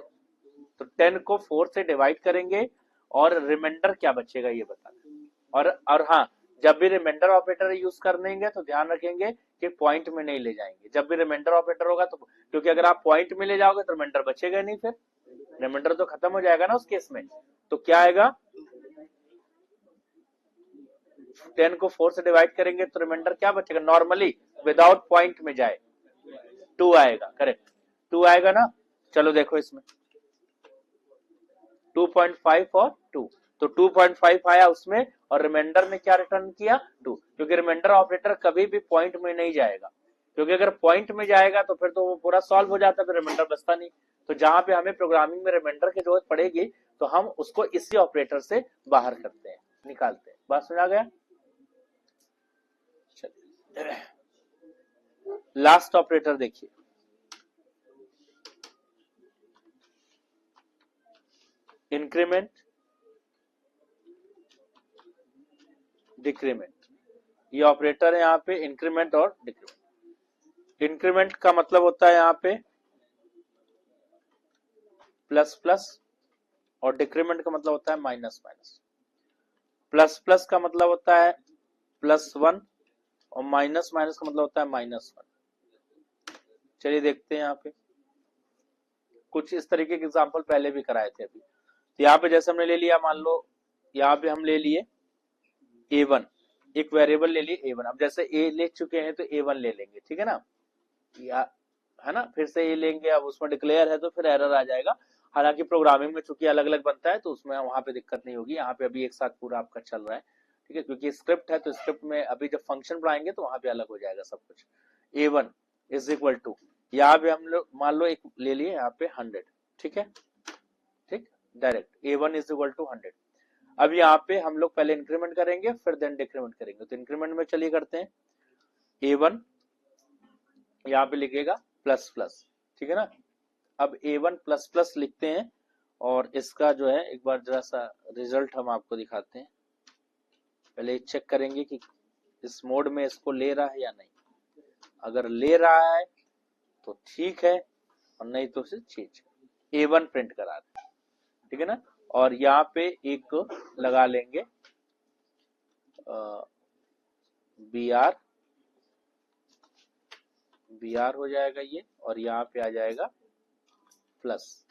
तो 10 को 4 से डिवाइड करेंगे और रिमाइंडर क्या बचेगा ये बताना। और हाँ, जब भी रिमाइंडर ऑपरेटर यूज करनेंगे तो ध्यान रखेंगे कि पॉइंट में नहीं ले जाएंगे। जब भी रिमाइंडर ऑपरेटर होगा तो, क्योंकि अगर आप पॉइंट में ले जाओगे तो रिमाइंडर बचेगा नहीं, फिर रिमाइंडर तो खत्म हो जाएगा ना उस केस में। तो क्या आएगा, 10 को 4 से डिवाइड करेंगे तो रिमाइंडर क्या बचेगा, नॉर्मली विदाउट पॉइंट में जाए 2 आएगा, करेक्ट, 2 आएगा ना। चलो देखो इसमें 2.5 और 2, तो 2.5 आया उसमें, और रिमाइंडर में क्या रिटर्न किया 2, क्योंकि रिमाइंडर ऑपरेटर कभी भी पॉइंट में नहीं जाएगा, क्योंकि अगर पॉइंट में जाएगा तो फिर तो वो पूरा सॉल्व हो जाता है, फिर रिमाइंडर बचता नहीं। तो जहां पे हमें प्रोग्रामिंग में रिमाइंडर की जरूरत पड़ेगी तो हम उसको इसी ऑपरेटर से बाहर करते हैं, निकालते हैं। बात समझ आ गया? चलिए लास्ट ऑपरेटर देखिए, इंक्रीमेंट डिक्रीमेंट। ये ऑपरेटर है यहाँ पे, इंक्रीमेंट और डिक्रीमेंट। इंक्रीमेंट का मतलब होता है यहाँ पे प्लस प्लस, और डिक्रीमेंट का मतलब होता है माइनस माइनस। प्लस प्लस का मतलब होता है +1, और माइनस माइनस का मतलब होता है -1। चलिए देखते हैं यहाँ पे, कुछ इस तरीके के एग्जाम्पल पहले भी कराए थे अभी। तो यहाँ पे जैसे हमने ले लिया, मान लो यहाँ पे हम ले लिए A1, एक वेरिएबल ले लिए A1। अब जैसे A ले चुके हैं तो A1 ले लेंगे, ठीक है ना, या है ना, फिर से A लेंगे, अब उसमें डिक्लेयर है तो फिर एरर आ जाएगा। हालांकि प्रोग्रामिंग में चूंकि अलग अलग बनता है तो उसमें वहां पे दिक्कत नहीं होगी, यहाँ पे अभी एक साथ पूरा आपका चल रहा है, ठीक है, क्योंकि स्क्रिप्ट है तो स्क्रिप्ट में अभी जब फंक्शन बढ़ाएंगे तो वहां पे अलग हो जाएगा सब कुछ। A1 इज इक्वल टू, यहाँ पे हम लोग मान लो एक ले लिए यहाँ पे 100, ठीक है, ठीक, direct A1 is equal to 100। अब यहाँ पे हम लोग पहले इंक्रीमेंट करेंगे फिर देन डिक्रीमेंट करेंगे। तो इंक्रीमेंट में चलिए करते हैं, A1 यहाँ पे लिखेगा प्लस प्लस, ठीक है ना। अब A1 प्लस प्लस लिखते हैं, और इसका जो है एक बार जरा सा रिजल्ट हम आपको दिखाते हैं। पहले चेक करेंगे कि इस मोड में इसको ले रहा है या नहीं। अगर ले रहा है तो ठीक है, और नहीं तो फिर चीज A1 प्रिंट करा दे, ठीक है ना। और यहाँ पे एक लगा लेंगे BR हो जाएगा ये, और यहाँ पे आ जाएगा प्लस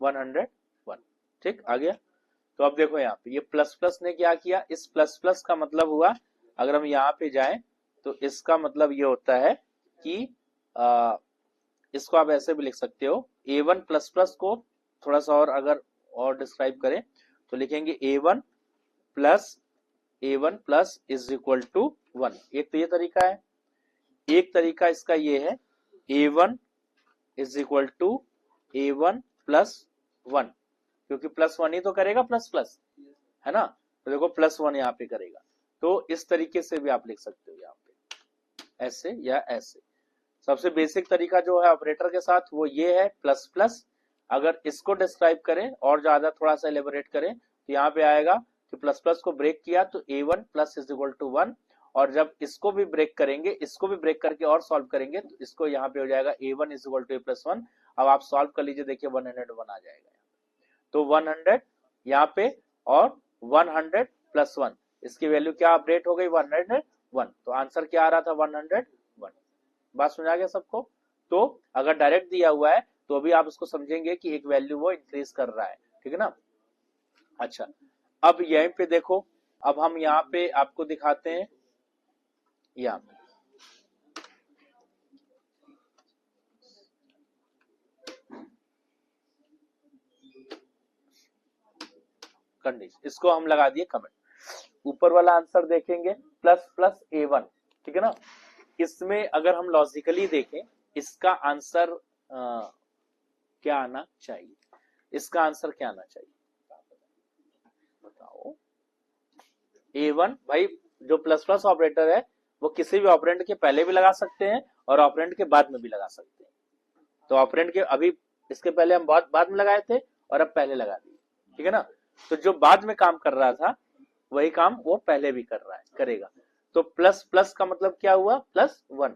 101, ठीक, आ गया। तो अब देखो यहाँ पे ये प्लस प्लस ने क्या किया, इस प्लस प्लस का मतलब हुआ, अगर हम यहाँ पे जाएं तो इसका मतलब ये होता है कि इसको आप ऐसे भी लिख सकते हो, A1 प्लस प्लस को थोड़ा सा और अगर और डिस्क्राइब करें तो लिखेंगे A1 plus is equal to 1। एक तो ये तरीका है, एक तरीका इसका ये है A1 is equal to A1 plus 1, क्योंकि +1 ही तो करेगा प्लस प्लस, है ना, तो देखो +1 यहाँ पे करेगा। तो इस तरीके से भी आप लिख सकते हो यहाँ पे, ऐसे या ऐसे। सबसे बेसिक तरीका जो है ऑपरेटर के साथ वो ये है प्लस प्लस। अगर इसको डिस्क्राइब करें और ज्यादा थोड़ा सा एलिबोरेट करें तो यहाँ पे आएगा कि प्लस प्लस को ब्रेक किया तो A1 plus is equal to 1, और जब इसको भी ब्रेक करेंगे, इसको भी ब्रेक करके और सॉल्व करेंगे तो इसको यहाँ पे हो जाएगा A1 is equal to A+1। अब आप सॉल्व कर लीजिए, देखिए 101 आ जाएगा। तो 100 यहाँ पे, और 100 प्लस 1, इसकी वैल्यू क्या अपडेट हो गई 101। तो आंसर क्या आ रहा था 101। बात समझ आ गया सबको? तो अगर डायरेक्ट दिया हुआ है तो अभी आप उसको समझेंगे कि एक वैल्यू वो इंक्रीज कर रहा है, ठीक है ना। अच्छा, अब यहीं पे देखो, अब हम यहाँ पे आपको दिखाते हैं, यहाँ पे कंडीशन, इसको हम लगा दिए कमेंट। ऊपर वाला आंसर देखेंगे प्लस प्लस A1, ठीक है ना। इसमें अगर हम लॉजिकली देखें इसका आंसर क्या आना चाहिए, इसका आंसर क्या आना चाहिए बताओ। A1 भाई, जो प्लस प्लस ऑपरेटर है वो किसी भी ऑपरेंड के पहले भी लगा सकते हैं और ऑपरेंड के बाद में भी लगा सकते हैं। तो ऑपरेंड के अभी इसके पहले हम बहुत बाद में लगाए थे और अब पहले लगा दिए, ठीक है ना। तो जो बाद में काम कर रहा था वही काम वो पहले भी कर रहा है, करेगा। तो प्लस प्लस का मतलब क्या हुआ +1,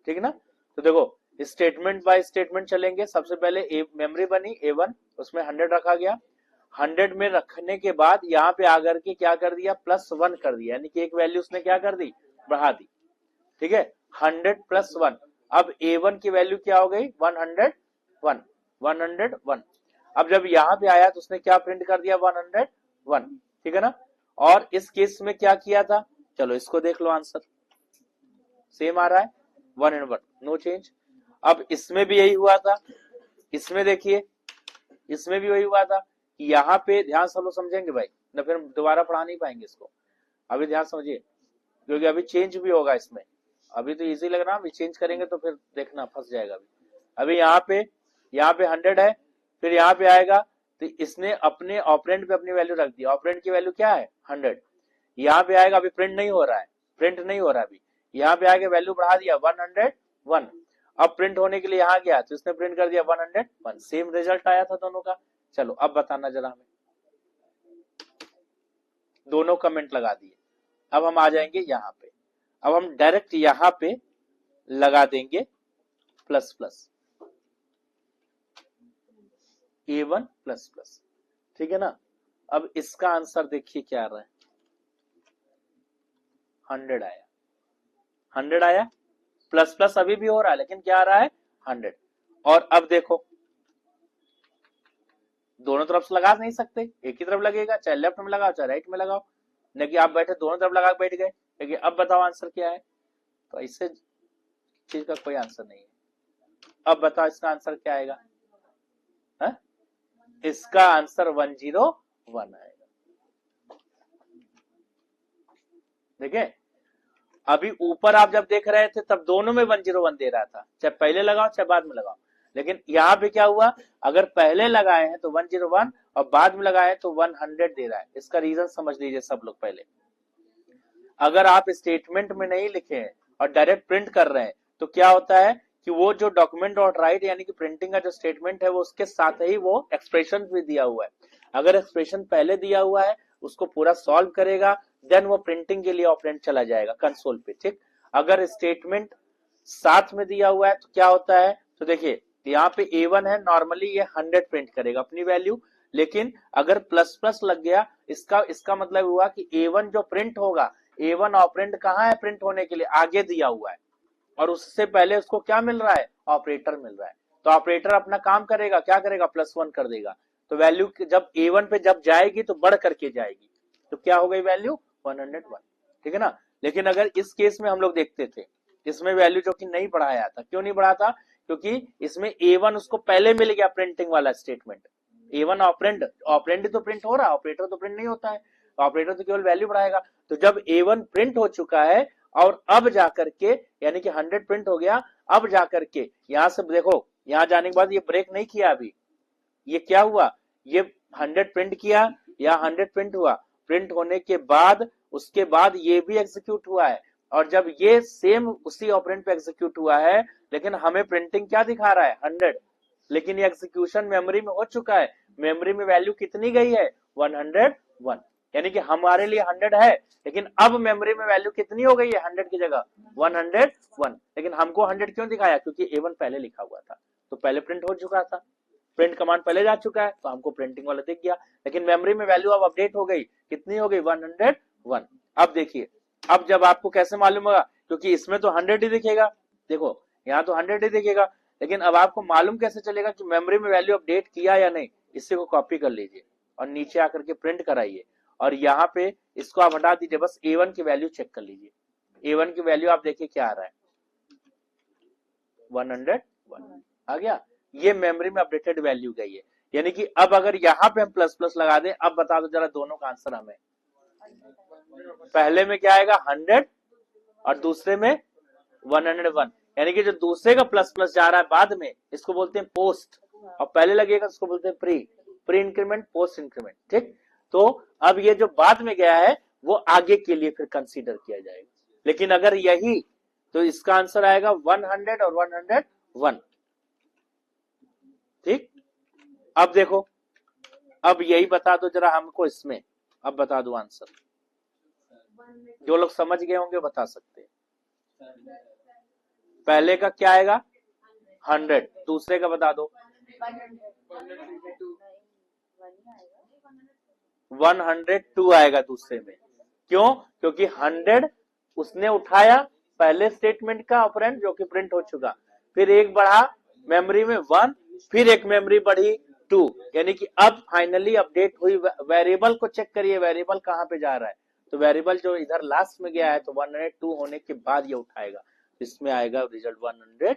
ठीक है ना। तो देखो स्टेटमेंट बाय स्टेटमेंट चलेंगे। सबसे पहले मेमोरी बनी A1, उसमें 100 रखा गया। 100 में रखने के बाद यहाँ पे आकर के क्या कर दिया +1 कर दिया, यानी कि एक वैल्यू उसने क्या कर दी बढ़ा दी, ठीक है। 100 + 1, अब A1 की वैल्यू क्या हो गई 101। अब जब यहाँ पे आया तो उसने क्या प्रिंट कर दिया 101, ठीक है ना। और इस केस में क्या किया था, चलो इसको देख लो, आंसर सेम आ रहा है 1 and 1, नो चेंज। अब इसमें भी यही हुआ था, इसमें देखिए, इसमें भी वही हुआ था कि यहाँ पे ध्यान सब लोग समझेंगे भाई, न फिर दोबारा पढ़ा नहीं पाएंगे इसको। अभी ध्यान समझिए, क्योंकि अभी चेंज भी होगा इसमें। अभी तो इजी लग रहा है, अभी चेंज करेंगे तो फिर देखना फंस जाएगा। अभी यहाँ पे 100 है, फिर यहाँ पे आएगा तो इसने अपने ऑपरेंड पे अपनी वैल्यू रख दी। ऑपरेंड की वैल्यू क्या है 100। यहाँ पे आएगा, अभी प्रिंट नहीं हो रहा है, प्रिंट नहीं हो रहा है अभी। यहाँ पे आके वैल्यू बढ़ा दिया 101। अब प्रिंट होने के लिए यहाँ गया तो इसने प्रिंट कर दिया 101। सेम रिजल्ट आया था दोनों का। चलो अब बताना जरा हमें, दोनों कमेंट लगा दिए। अब हम आ जाएंगे यहाँ पे, अब हम डायरेक्ट यहाँ पे लगा देंगे plus plus A1 plus plus, ठीक है ना। अब इसका आंसर देखिए क्या आ रहा है, 100 आया। 100 आया, प्लस प्लस अभी भी हो रहा है लेकिन क्या आ रहा है 100। और अब देखो, दोनों तरफ से लगा नहीं सकते, एक ही तरफ लगेगा, चाहे लेफ्ट में लगाओ चाहे राइट में लगाओ। नहीं कि आप बैठे दोनों तरफ लगा बैठ गए, लेकिन अब बताओ आंसर क्या है। तो इससे चीज का कोई आंसर नहीं है। अब बताओ इसका आंसर क्या आएगा, है? इसका आंसर 101 आएगा। देखिए, अभी ऊपर आप जब देख रहे थे तब दोनों में 101 दे रहा था, चाहे पहले लगाओ चाहे बाद में लगाओ। लेकिन यहाँ पे क्या हुआ, अगर पहले लगाए हैं तो 101 और बाद में लगाए तो 100 दे रहा है। इसका रीजन समझ लीजिए सब लोग पहले। अगर आप स्टेटमेंट में नहीं लिखे हैं और डायरेक्ट प्रिंट कर रहे हैं तो क्या होता है कि वो जो डॉक्यूमेंट डॉट राइट यानी कि प्रिंटिंग का जो स्टेटमेंट है वो उसके साथ ही वो एक्सप्रेशन भी दिया हुआ है। अगर एक्सप्रेशन पहले दिया हुआ है उसको पूरा सॉल्व करेगा, देन वो प्रिंटिंग के लिए ऑपरेंड चला जाएगा कंसोल पे, ठीक। अगर स्टेटमेंट साथ में दिया हुआ है तो क्या होता है, तो देखिए यहाँ पे A1 है, नॉर्मली ये 100 प्रिंट करेगा अपनी वैल्यू। लेकिन अगर प्लस प्लस लग गया, इसका मतलब हुआ कि A1 जो प्रिंट होगा, A1 ऑपरेंड कहाँ है प्रिंट होने के लिए, आगे दिया हुआ है, और उससे पहले उसको क्या मिल रहा है, ऑपरेटर मिल रहा है। तो ऑपरेटर अपना काम करेगा, क्या करेगा, +1 कर देगा। तो वैल्यू जब A1 पे जब जाएगी तो बढ़ करके जाएगी, तो क्या हो गई वैल्यू 101, ठीक है ना। लेकिन अगर इस केस में हम लोग देखते थे, इसमें वैल्यू जो कि नहीं बढ़ाया था, क्यों नहीं बढ़ा था, क्योंकि इसमें A1 उसको पहले मिल गया प्रिंटिंग वाला स्टेटमेंट। A1 ऑपरेंड तो प्रिंट हो रहा है, ऑपरेटर तो प्रिंट नहीं होता है, ऑपरेटर तो केवल वैल्यू बढ़ाएगा। तो जब A1 प्रिंट हो चुका है और अब जाकर के यानी कि 100 प्रिंट हो गया, अब जाकर के यहां से देखो, यहां जाने के बाद ये ब्रेक नहीं किया, अभी ये क्या हुआ, ये 100 प्रिंट किया या 100 प्रिंट हुआ, प्रिंट होने के बाद उसके बाद ये भी एग्जीक्यूट हुआ है। और जब ये सेम उसी ऑपरेंड पे एग्जीक्यूट हुआ है, लेकिन हमें प्रिंटिंग क्या दिखा रहा है 100, लेकिन ये एग्जीक्यूशन मेमोरी में हो चुका है। मेमोरी में वैल्यू कितनी गई है 101, यानी कि हमारे लिए 100 है, लेकिन अब मेमोरी में वैल्यू कितनी हो गई है 100 की जगह 101। लेकिन हमको 100 क्यों दिखाया, क्योंकि A1 पहले लिखा हुआ था, तो पहले प्रिंट हो चुका था, प्रिंट कमांड पहले जा चुका है, तो हमको प्रिंटिंग वाला दिख गया। लेकिन मेमोरी में वैल्यू अब अपडेट हो गई, कितनी हो गई 101। अब देखिए, अब जब आपको कैसे मालूम होगा, क्योंकि इसमें तो 100 ही दिखेगा, देखो यहाँ तो 100 ही दिखेगा, लेकिन अब आपको मालूम कैसे चलेगा कि मेमोरी में वैल्यू अपडेट किया या नहीं। इसी को कॉपी कर लीजिए और नीचे आकर के प्रिंट कराइए, और यहाँ पे इसको आप हटा दीजिए, बस A1 की वैल्यू चेक कर लीजिए। A1 की वैल्यू आप देखिए क्या आ रहा है 101 आ गया, ये मेमोरी में अपडेटेड वैल्यू गई है। यानी कि अब अगर यहाँ पे हम प्लस प्लस लगा दें, अब बता दो जरा दोनों का आंसर हमें, पहले में क्या आएगा 100 और दूसरे में 101, यानी कि जो दूसरे का प्लस प्लस जा रहा है बाद में, इसको बोलते हैं पोस्ट, और पहले लगेगा इसको बोलते हैं प्री इंक्रीमेंट पोस्ट इंक्रीमेंट, ठीक। तो अब ये जो बाद में गया है वो आगे के लिए फिर कंसीडर किया जाएगा। लेकिन अगर यही, तो इसका आंसर आएगा 100 और 101, ठीक। अब देखो, अब यही बता दो जरा हमको इसमें, अब बता दो आंसर, जो लोग समझ गए होंगे बता सकते हैं। पहले का क्या आएगा 100, दूसरे का बता दो 102 आएगा दूसरे में। क्यों, क्योंकि 100 उसने उठाया पहले स्टेटमेंट का ऑपरेंड जो कि प्रिंट हो चुका, फिर एक बढ़ा मेमोरी में 1, फिर एक मेमोरी बढ़ी 2, यानी कि अब फाइनली अपडेट हुई। वेरिएबल को चेक करिए, वेरिएबल कहां पे जा रहा है, तो वेरिएबल जो इधर लास्ट में गया है, तो 102 होने के बाद ये उठाएगा, इसमें आएगा रिजल्ट 102,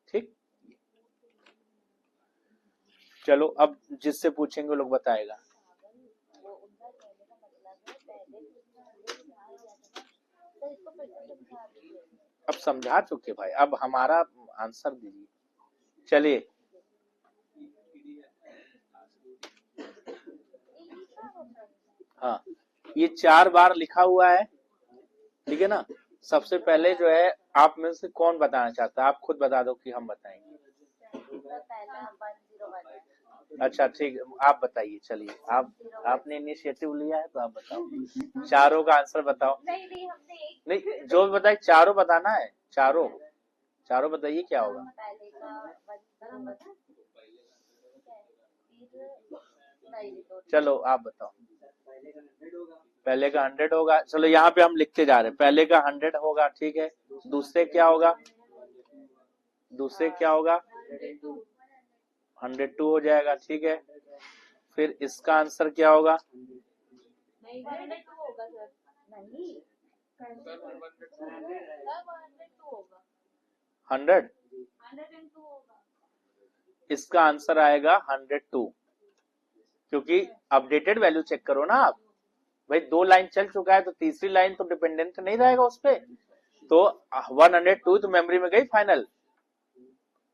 ठीक। चलो अब जिससे पूछेंगे वो लोग बताएगा। अब समझा चुके भाई, अब हमारा आंसर दीजिए। चलिए हाँ, ये 4 बार लिखा हुआ है, ठीक है ना। सबसे पहले जो है, आप में से कौन बताना चाहता है? आप खुद बता दो कि हम बताएंगे। अच्छा ठीक, आप बताइए। चलिए आपने इनिशिएटिव लिया है तो आप बताओ, चारों का आंसर बताओ। नहीं, जो बताए चारों बताना है, चारों बताइए क्या होगा। चलो आप बताओ। पहले का 100 होगा, चलो यहाँ पे हम लिखते जा रहे हैं। पहले का 100 होगा, ठीक है। दूसरे क्या होगा? दूसरे क्या होगा? 102 हो जाएगा, ठीक है। फिर इसका आंसर क्या होगा? 100। इसका आंसर आएगा 102, क्योंकि अपडेटेड वैल्यू चेक करो ना आप। भाई 2 लाइन चल चुका है तो तीसरी लाइन तो डिपेंडेंट नहीं रहेगा उस पे। तो 102 तो मेमोरी में गई फाइनल।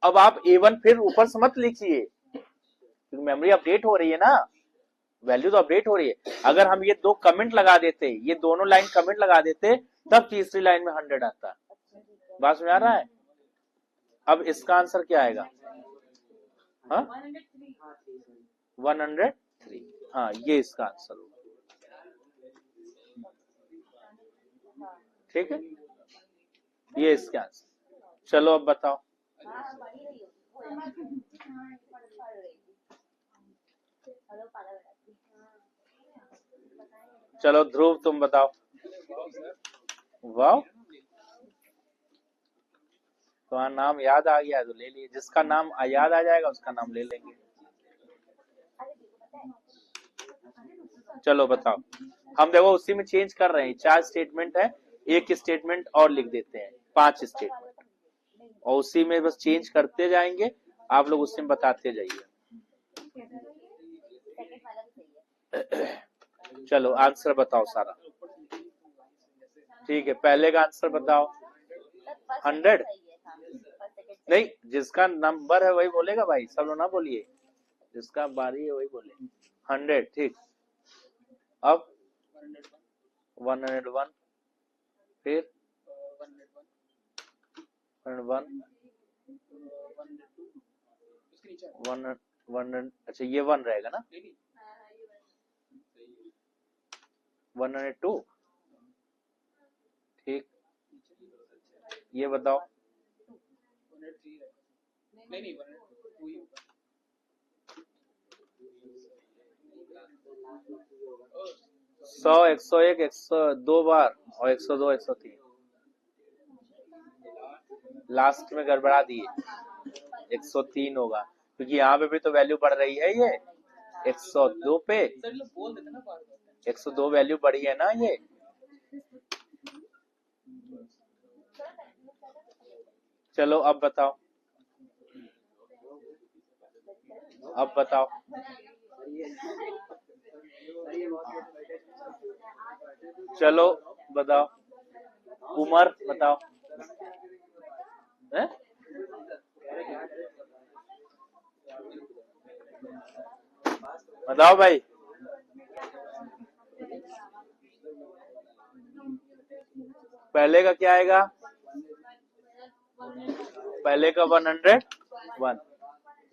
अब आप A1 फिर ऊपर से मत लिखिए, क्योंकि मेमोरी अपडेट हो रही है ना, वैल्यू तो अपडेट हो रही है। अगर हम ये 2 कमेंट लगा देते, ये दोनों लाइन कमेंट लगा देते, तब तीसरी लाइन में 100 आता। बात समझ आ रहा है? अब इसका आंसर क्या आएगा? हाँ 103। हाँ ये इसका आंसर होगा, ठीक है। ये इसका आंसर। चलो अब बताओ। चलो ध्रुव तुम बताओ। वाह, तुम्हारा नाम याद आ गया तो ले लिए, जिसका नाम याद आ जाएगा उसका नाम ले लेंगे। चलो बताओ। हम देखो उसी में चेंज कर रहे हैं, 4 स्टेटमेंट है, एक स्टेटमेंट और लिख देते हैं, 5 स्टेटमेंट, और उसी में बस चेंज करते जाएंगे, आप लोग उसी में बताते जाइए। चलो आंसर बताओ सारा। ठीक है, पहले का आंसर बताओ। 100 नहीं, जिसका नंबर है वही बोलेगा भाई, सब लोग ना बोलिए, जिसका बारी है वही बोले। 100 ठीक। अब 101, फिर 101, 1, अच्छा ये 1 रहेगा ना, 102 ठीक। ये बताओ। 100, 101, 102 बार, और 102, 103 लास्ट में गड़बड़ा दिए, 103 होगा, क्योंकि यहाँ पे भी तो वैल्यू बढ़ रही है। ये 102 पे 102 वैल्यू बढ़ी है ना ये। चलो अब बताओ, अब बताओ। चलो बताओ, उमर बताओ। है? बताओ भाई। पहले का क्या आएगा? पहले का 101,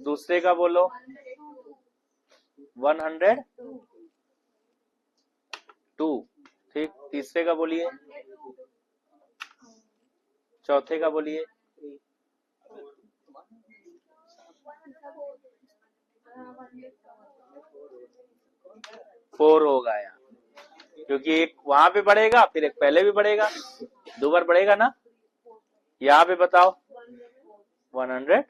दूसरे का बोलो 102 ठीक। तीसरे का बोलिए, चौथे का बोलिए। 4 होगा यहाँ, क्योंकि एक वहां पे बढ़ेगा, फिर एक पहले भी बढ़ेगा, 2 बार बढ़ेगा ना। यहाँ पे बताओ 104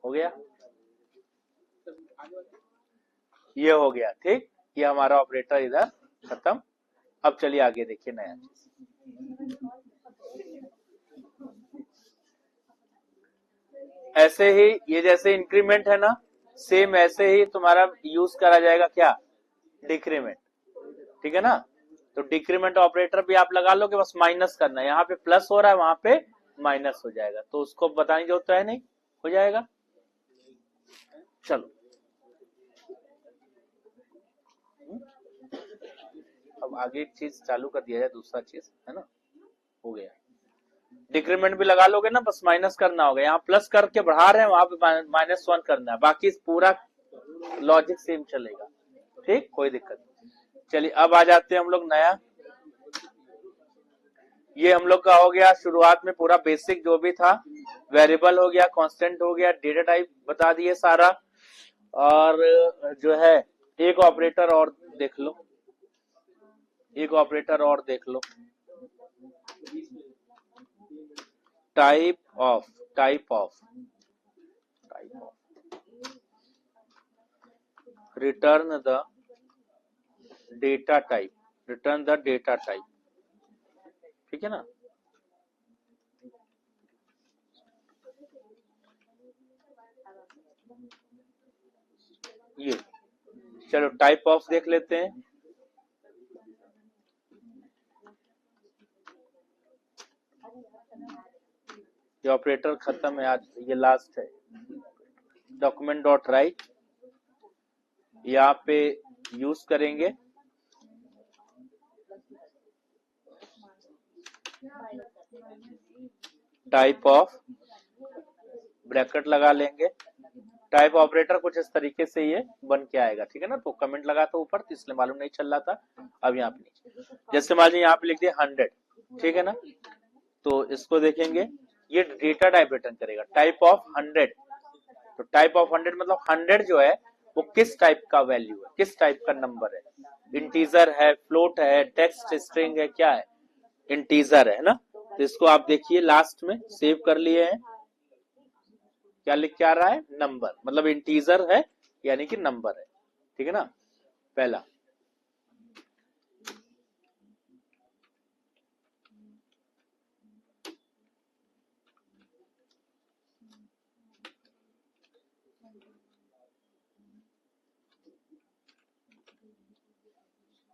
हो गया, ये हो गया ठीक। ये हमारा ऑपरेटर इधर खत्म। अब चलिए आगे देखिए नया चीज। ऐसे ही ये जैसे इंक्रीमेंट है ना, सेम ऐसे ही तुम्हारा यूज करा जाएगा क्या, डिक्रीमेंट। ठीक है ना, तो डिक्रीमेंट ऑपरेटर भी आप लगा लो कि बस माइनस करना है, यहाँ पे प्लस हो रहा है वहां पे माइनस हो जाएगा, तो उसको बताने की जरूरत तो है नहीं, हो जाएगा। चलो अब आगे एक चीज चालू कर दिया जाए, दूसरा चीज है ना, हो गया। डिक्रीमेंट भी लगा लोगे ना, बस माइनस करना होगा, यहाँ प्लस करके बढ़ा रहे हैं वहां पे -1 करना है, बाकी पूरा लॉजिक सेम चलेगा। ठीक, कोई दिक्कत नहीं। चलिए अब आ जाते हैं हम लोग नया, ये हम लोग का हो गया शुरुआत में पूरा बेसिक जो भी था, वेरिएबल हो गया, कांस्टेंट हो गया, डेटा टाइप बता दिए सारा, और जो है एक ऑपरेटर और देख लो, एक ऑपरेटर और देख लो, type of, type of, type of, return the data type, return the data type. ठीक है ना, ये चलो टाइप ऑफ देख लेते हैं। ये ऑपरेटर खत्म है आज, ये लास्ट है। डॉक्यूमेंट डॉट राइट यहाँ पे यूज करेंगे, टाइप ऑफ, ब्रैकेट लगा लेंगे, टाइप ऑपरेटर कुछ इस तरीके से ये बन के आएगा। ठीक है ना, तो कमेंट लगा था ऊपर तो इसलिए मालूम नहीं चल रहा था, अब यहाँ पे नीचे जैसे मान लीजिए यहाँ पे लिख दिया 100। ठीक है ना, तो इसको देखेंगे, ये डेटा टाइप रिटर्न करेगा, टाइप ऑफ 100। तो टाइप ऑफ 100 मतलब 100 जो है वो किस टाइप का वैल्यू है, किस टाइप का नंबर है, इंटीजर है, फ्लोट है, टेक्स्ट स्ट्रिंग है, क्या है, इंटीजर है ना। तो इसको आप देखिए लास्ट में सेव कर लिए हैं, क्या लिख के आ रहा है, नंबर, मतलब इंटीजर है यानी कि नंबर है। ठीक है ना, पहला।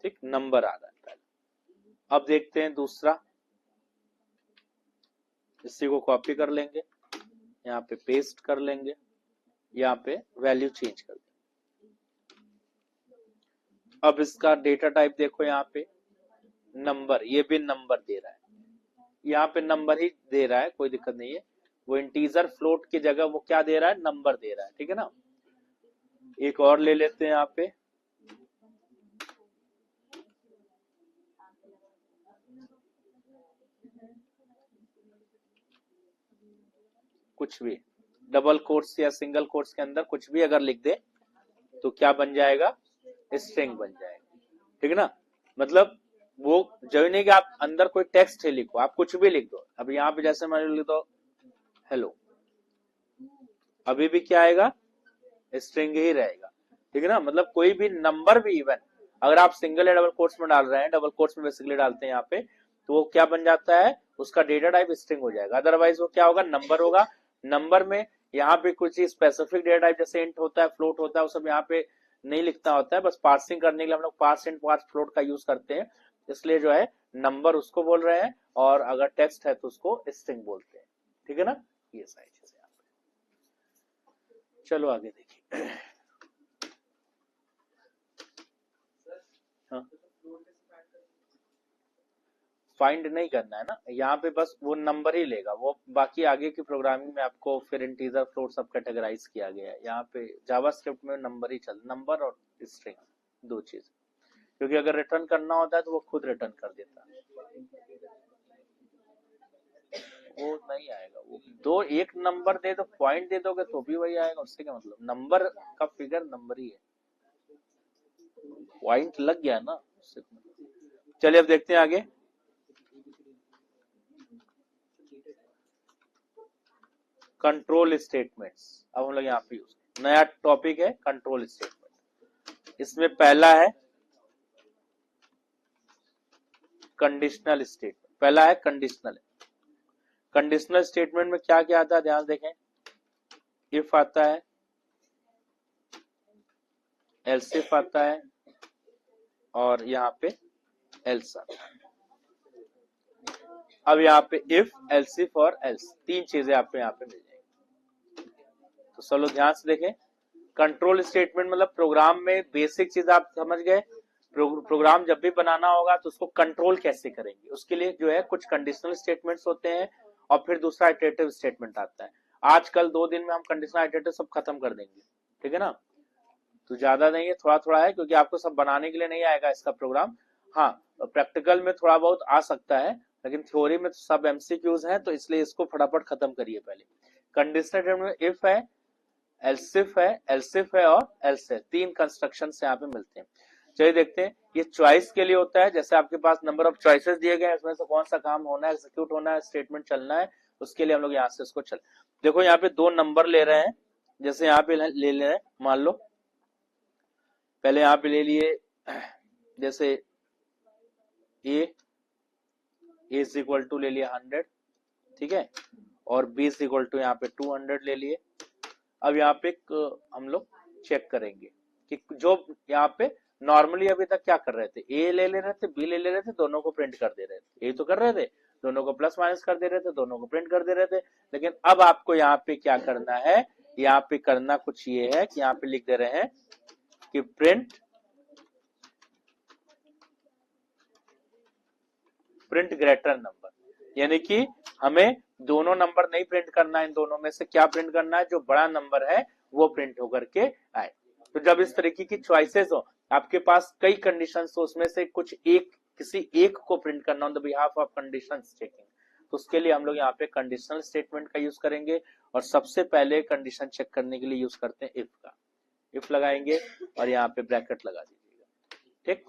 ठीक, नंबर आ रहा है पहला। अब देखते हैं दूसरा, इसी को कॉपी कर लेंगे, यहाँ पे पेस्ट कर लेंगे, यहाँ पे वैल्यू चेंज कर देंगे। अब इसका डेटा टाइप देखो, यहाँ पे नंबर, ये भी नंबर दे रहा है, यहाँ पे नंबर ही दे रहा है, कोई दिक्कत नहीं है। वो इंटीजर फ्लोट की जगह वो क्या दे रहा है, नंबर दे रहा है। ठीक है ना, एक और ले लेते हैं यहाँ पे, कुछ भी डबल कोट्स या सिंगल कोट्स के अंदर कुछ भी अगर लिख दे तो क्या बन जाएगा, स्ट्रिंग बन जाएगा। ठीक है ना, मतलब वो जरूरी नहीं कि आप अंदर कोई टेक्स्ट ही लिखो, आप कुछ भी लिख दो। अब यहाँ पे जैसे मैं लिख दो हेलो, अभी भी क्या आएगा, स्ट्रिंग ही रहेगा। ठीक है ना, मतलब कोई भी नंबर भी, इवन अगर आप सिंगल या डबल कोट्स में डाल रहे हैं, डबल कोट्स में बेसिकली डालते हैं यहाँ पे, तो वो क्या बन जाता है, उसका डेटा टाइप स्ट्रिंग हो जाएगा। अदरवाइज वो क्या होगा, नंबर होगा। नंबर में यहाँ पे कुछ स्पेसिफिक डेटा टाइप जैसे इंट होता है, फ्लोट होता है, वो सब यहाँ पे नहीं लिखना होता है, बस पार्सिंग करने के लिए हम लोग पार्स इंट पार्स फ्लोट का यूज करते हैं, इसलिए जो है नंबर उसको बोल रहे हैं, और अगर टेक्स्ट है तो उसको स्ट्रिंग बोलते हैं। ठीक है ना, ये सारी चीजें। चलो आगे देखिए। हाँ, फाइंड नहीं करना है ना, यहाँ पे बस वो नंबर ही लेगा वो, बाकी आगे की प्रोग्रामिंग में आपको फिर इंटीजर फ्लोट सब कैटेगराइज किया गया है। यहाँ पे जावास्क्रिप्ट में नंबर ही चल, नंबर और स्ट्रिंग दो चीज, क्योंकि अगर रिटर्न करना होता है तो वो खुद रिटर्न कर देता है, वो नहीं आएगा। वो दो एक नंबर दे दो, पॉइंट दे दोगे तो भी वही आएगा, उससे क्या मतलब, नंबर का फिगर नंबर ही है, पॉइंट लग गया ना। चलिए अब देखते हैं आगे, कंट्रोल स्टेटमेंट्स। अब हम लोग यहाँ पे यूज, नया टॉपिक है कंट्रोल स्टेटमेंट। इसमें पहला है कंडीशनल स्टेटमेंट, पहला है कंडीशनल। कंडीशनल स्टेटमेंट में क्या क्या आता है, ध्यान देखें, इफ आता है, एल्स इफ आता है और यहाँ पे एल्स आता है। अब यहाँ पे इफ, एल्स इफ और एल्स, तीन चीजें आपको यहाँ पे मिल जाएंगी। तो चलो ध्यान से देखें। कंट्रोल स्टेटमेंट मतलब प्रोग्राम में बेसिक चीज आप समझ गए। प्रोग्राम जब भी बनाना होगा तो उसको कंट्रोल कैसे करेंगे, उसके लिए जो है कुछ कंडीशनल स्टेटमेंट्स होते हैं और फिर दूसरा इटरेटिव स्टेटमेंट आता है। आजकल 2 दिन में हम कंडीशनल इटरेटिव सब खत्म कर देंगे, ठीक है ना। तो ज्यादा नहीं है, थोड़ा थोड़ा है, क्योंकि आपको सब बनाने के लिए नहीं आएगा इसका प्रोग्राम। हाँ, प्रैक्टिकल में थोड़ा बहुत आ सकता है, लेकिन थ्योरी में तो सब एमसीक्यूज हैं, तो इसलिए इसको फटाफट खत्म करिए पहले। कंडीशनल स्टेटमेंट में इफ है, एल्सिफ है, एल्सिफ है और एल्स है, तीन कंस्ट्रक्शन यहाँ पे मिलते हैं। चलिए देखते हैं। ये चॉइस के लिए होता है, जैसे आपके पास नंबर ऑफ चॉइसेस दिए गए हैं, उसमें से कौन सा काम होना है, एग्जीक्यूट होना है, स्टेटमेंट चलना है, उसके लिए हम लोग यहाँ से इसको चल। देखो यहाँ पे 2 नंबर ले रहे हैं, जैसे यहाँ पे ले रहे हैं, मान लो पहले यहाँ पे ले लिए जैसे ए इज इक्वल टू ले लिया 100, ठीक है, और बी इज इक्वल टू यहाँ पे 200 ले लिए। अब यहाँ पे हम लोग चेक करेंगे कि जो यहाँ पे नॉर्मली अभी तक क्या कर रहे थे, ए ले रहे थे, बी ले रहे थे, दोनों को प्रिंट कर दे रहे थे। ए तो कर रहे थे, दोनों को प्लस माइनस कर दे रहे थे, दोनों को प्रिंट कर दे रहे थे। लेकिन अब आपको यहाँ पे क्या करना है, यहाँ पे करना कुछ ये है कि यहाँ पे लिख दे रहे हैं कि प्रिंट ग्रेटर नंबर, यानी कि हमें दोनों नंबर नहीं प्रिंट करना है, इन दोनों में से क्या प्रिंट करना है, जो बड़ा नंबर है वो प्रिंट होकर के आए। तो जब इस तरीके की चॉइसेस हो, आपके पास कई कंडीशंस हो, उसमें से कुछ एक, किसी एक को प्रिंट करना on the behalf of conditions checking, तो उसके लिए हम लोग यहाँ पे कंडीशनल स्टेटमेंट का यूज करेंगे। और सबसे पहले कंडीशन चेक करने के लिए यूज करते हैं इफ का। इफ लगाएंगे और यहाँ पे ब्रैकेट लगा दीजिएगा, ठीक।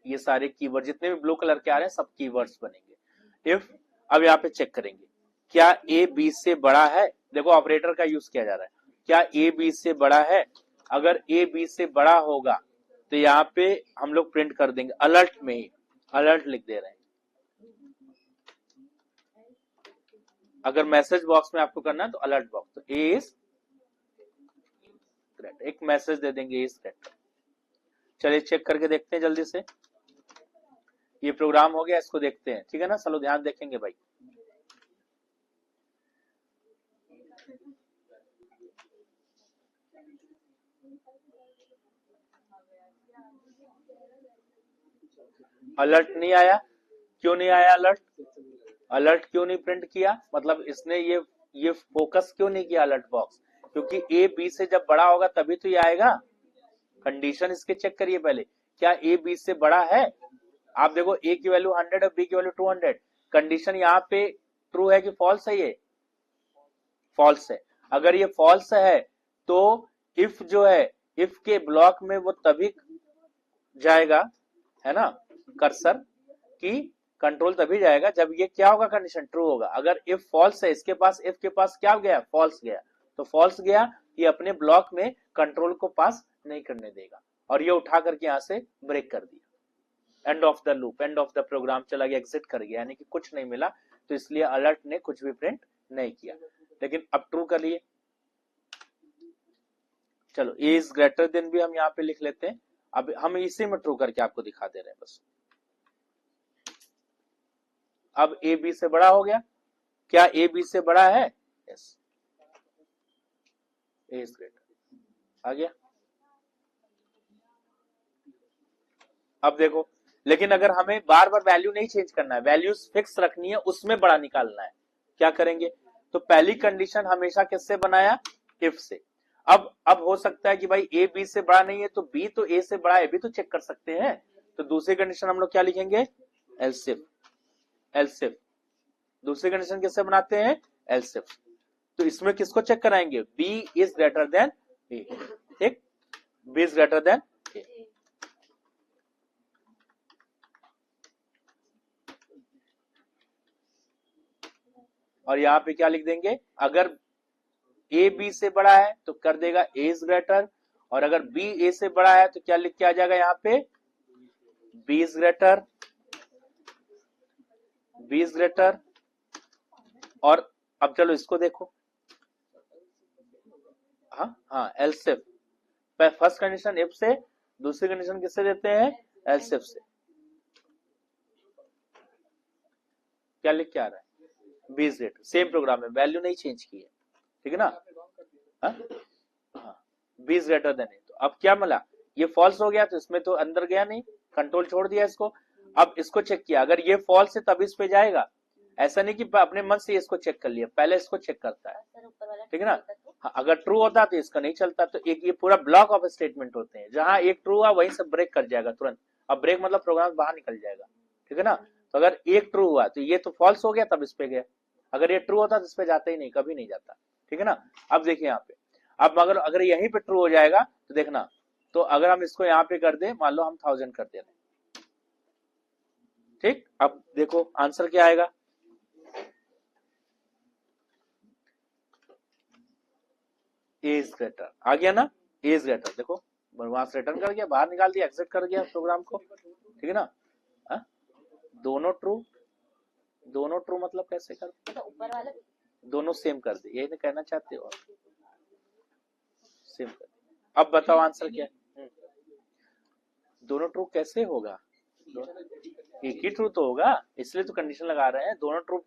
ये सारे कीवर्ड जितने भी ब्लू कलर के आ रहे हैं सब कीवर्ड्स बनेंगे इफ। अब यहाँ पे चेक करेंगे क्या ए बी से बड़ा है, देखो ऑपरेटर का यूज किया जा रहा है, क्या ए बी से बड़ा है। अगर ए बी से बड़ा होगा तो यहाँ पे हम लोग प्रिंट कर देंगे, अलर्ट में ही अलर्ट लिख दे रहे हैं। अगर मैसेज बॉक्स में आपको करना है तो अलर्ट बॉक्स, तो ए इज ग्रेटर, एक मैसेज दे देंगे ए इज ग्रेटर। चलिए चेक करके देखते हैं जल्दी से। ये प्रोग्राम हो गया, इसको देखते हैं, ठीक है ना। चलो ध्यान देखेंगे भाई। अलर्ट नहीं आया, क्यों नहीं आया अलर्ट, अलर्ट क्यों नहीं प्रिंट किया, मतलब इसने ये फोकस क्यों नहीं किया अलर्ट बॉक्स, क्योंकि ए बी से जब बड़ा होगा तभी तो ये आएगा। कंडीशन इसके चेक करिए पहले, क्या ए बी से बड़ा है। आप देखो ए की वैल्यू 100 और बी की वैल्यू 200, कंडीशन यहाँ पे ट्रू है कि फॉल्स है, ये फॉल्स है। अगर ये फॉल्स है तो इफ जो है, इफ के ब्लॉक में वो तभी जाएगा, है ना, कर्सर की कंट्रोल तभी जाएगा जब ये क्या होगा, कंडीशन ट्रू होगा। अगर इफ फॉल्स है, इसके पास इफ के पास क्या गया, फॉल्स गया, तो फॉल्स गया, ये अपने ब्लॉक में कंट्रोल को पास नहीं करने देगा, और ये उठा करके यहां से ब्रेक कर दिया। End of the loop, end of the program चला गया, एग्जिट कर गया, यानी कि कुछ नहीं मिला, तो इसलिए अलर्ट ने कुछ भी प्रिंट नहीं किया। लेकिन अब ट्रू कर लिए, चलो ए इज ग्रेटर देन भी हम यहाँ पे लिख लेते हैं। अब हम इसी में ट्रू करके आपको दिखा दे रहे हैं बस। अब ए बी से बड़ा हो गया, क्या ए बी से बड़ा है, यस, ए इज ग्रेटर आ गया। अब देखो, लेकिन अगर हमें बार बार वैल्यू नहीं चेंज करना है, वैल्यूज फिक्स रखनी है, उसमें बड़ा निकालना है, क्या करेंगे, तो पहली कंडीशन हमेशा किससे बनाया, इफ से। अब हो सकता है कि भाई ए बी से बड़ा नहीं है तो बी तो ए से बड़ा है, भी तो चेक कर सकते हैं। तो दूसरी कंडीशन हम लोग क्या लिखेंगे, एल्स इफ। एल्स इफ दूसरी कंडीशन किससे बनाते हैं, एल्स इफ। तो इसमें किसको चेक कराएंगे, बी इज ग्रेटर देन ए, ठीक, बी इज ग्रेटर देन ए। और यहाँ पे क्या लिख देंगे, अगर ए बी से बड़ा है तो कर देगा ए इज ग्रेटर, और अगर बी ए से बड़ा है तो क्या लिख के आ जाएगा यहाँ पे, B is greater, B is greater. और अब चलो इसको देखो, हाँ हाँ, else if first condition if से, दूसरी कंडीशन किससे देते हैं, एल्स इफ से। क्या लिख के आ रहा है, B is greater, same program है, वैल्यू नहीं चेंज की है, ठीक है ना। हाँ B is greater than A, तो अब क्या मिला, ये फॉल्स हो गया तो इसमें तो अंदर गया नहीं, कंट्रोल छोड़ दिया इसको। अब इसको चेक किया, अगर ये फॉल्स है तब इस पे जाएगा, ऐसा नहीं कि अपने मन से इसको चेक कर लिया, पहले इसको चेक करता है, ठीक है ना। हाँ, अगर ट्रू होता तो इसका नहीं चलता। तो एक ये पूरा ब्लॉक ऑफ स्टेटमेंट होते हैं, जहां एक ट्रू हुआ वहीं से ब्रेक कर जाएगा तुरंत। अब ब्रेक मतलब प्रोग्राम बाहर निकल जाएगा, ठीक है ना। तो अगर एक ट्रू हुआ तो ये तो फॉल्स हो गया, तब इस पे गया। अगर ये ट्रू होता तो इस पे जाता ही नहीं, कभी नहीं जाता, ठीक है ना। अब देखिए यहाँ पे, अब अगर यहीं पे ट्रू हो जाएगा तो देखना, तो अगर हम इसको यहाँ पे कर दे, मान लो हम 1000 कर दे रहे, ठीक। अब देखो आंसर क्या आएगा, ए इज ग्रेटर आ गया ना, ए इज ग्रेटर। देखो वहां से रिटर्न कर गया, बाहर निकाल दिया, एग्जिट कर गया प्रोग्राम को, ठीक है ना। हा? दोनों ट्रू मतलब कैसे कर, तो ऊपर वाला दोनों सेम कर दे, यही कहना चाहते हो, सेम कर दे। अब बताओ आंसर क्या है, दोनों ट्रू कैसे होगा, एक ही ट्रू तो होगा, इसलिए तो कंडीशन लगा रहे हैं दोनों true.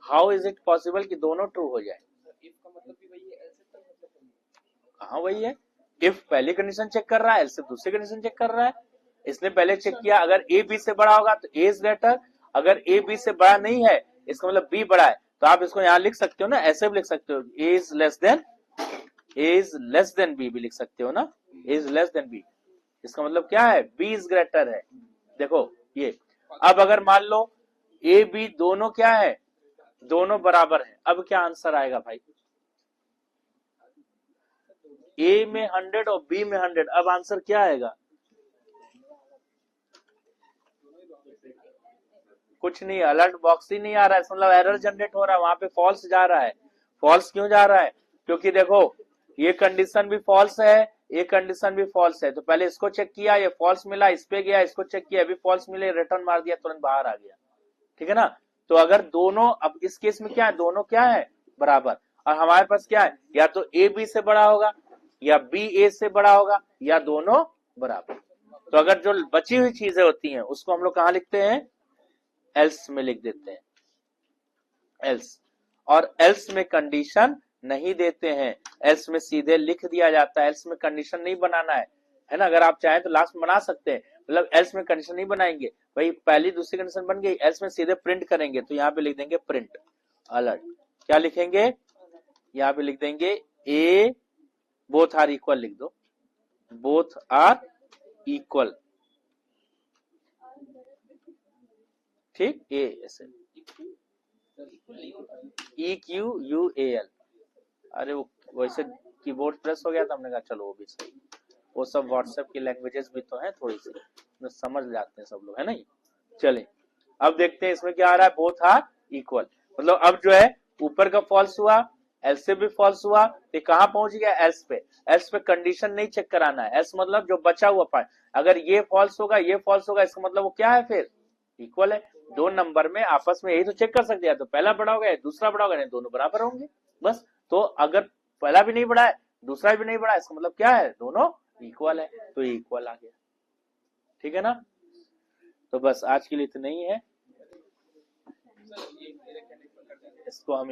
How is it possible कि दोनों ट्रू हो जाए, हाँ वही है, इफ पहली कंडीशन चेक कर रहा है, एल्स दूसरी कंडीशन चेक कर रहा है। इसने पहले चेक किया, अगर ए बी से बड़ा होगा तो ए इज ग्रेटर, अगर ए बी से बड़ा नहीं है इसका मतलब बी बड़ा है, तो आप इसको यहाँ लिख सकते हो ना, ऐसे भी लिख सकते हो, ए इज लेस देन बी भी लिख सकते हो ना, ए इज लेस देन बी, इसका मतलब क्या है, बी इज ग्रेटर है। देखो ये, अब अगर मान लो ए बी दोनों क्या है, दोनों बराबर है, अब क्या आंसर आएगा भाई, ए में 100 और बी में 100, अब आंसर क्या आएगा, कुछ नहीं, अलर्ट बॉक्स ही नहीं आ रहा है, मतलब एरर जनरेट हो रहा है, वहां पे फॉल्स जा रहा है। फॉल्स क्यों जा रहा है, क्योंकि देखो ये कंडीशन भी फॉल्स है, ये कंडीशन भी फॉल्स है, तो पहले इसको चेक किया, ये फॉल्स मिला, इस पे गया, इसको चेक किया, अभी फॉल्स मिले, रिटर्न मार दिया, तुरंत बाहर आ गया, ठीक है ना। तो अगर दोनों, अब इस केस में क्या है, दोनों क्या है, बराबर, और हमारे पास क्या है, या तो ए बी से बड़ा होगा, या बी ए से बड़ा होगा, या दोनों बराबर। तो अगर जो बची हुई चीजें होती हैं उसको हम लोग कहाँ लिखते हैं, एल्स में लिख देते हैं, एल्स। और एल्स में कंडीशन नहीं देते हैं, एल्स में सीधे लिख दिया जाता है, एल्स में कंडीशन नहीं बनाना है ना। अगर आप चाहें तो लास्ट में बना सकते हैं, मतलब एल्स में कंडीशन नहीं बनाएंगे, भाई पहली दूसरी कंडीशन बन गई, एल्स में सीधे प्रिंट करेंगे, तो यहाँ पे लिख देंगे प्रिंट अलर्ट, क्या लिखेंगे, यहाँ पे लिख देंगे ए बोथ आर इक्वल, लिख दो बोथ आर इक्वल, ठीक, ए ऐसे EQUAL, अरे वो वैसे कीबोर्ड प्रेस हो गया था, हमने कहा चलो वो भी सही, वो सब व्हाट्सएप की लैंग्वेजेस भी तो हैं थोड़ी सी, समझ जाते हैं सब लोग, है ना। चले अब देखते हैं इसमें क्या आ रहा है, बोथ आर इक्वल, मतलब अब जो है ऊपर का फॉल्स हुआ, एल्स से भी फॉल्स हुआ, तो कहां पहुंच गया, एल्स पे। एल्स पे कंडीशन नहीं चेक कराना है, एल्स मतलब जो बचा हुआ पार्ट, अगर ये फॉल्स होगा, ये फॉल्स होगा, इसका मतलब वो क्या है, फिर इक्वल है। दो नंबर में आपस में यही तो चेक कर सकते हैं, तो पहला बड़ा होगा या दूसरा बड़ा होगा, नहीं दोनों बराबर होंगे बस। तो अगर पहला भी नहीं बड़ा है, दूसरा भी नहीं बड़ा है, इसका मतलब क्या है, दोनों इक्वल है, तो इक्वल आ गया, ठीक है ना। तो बस आज के लिए इतना ही है, इसको हम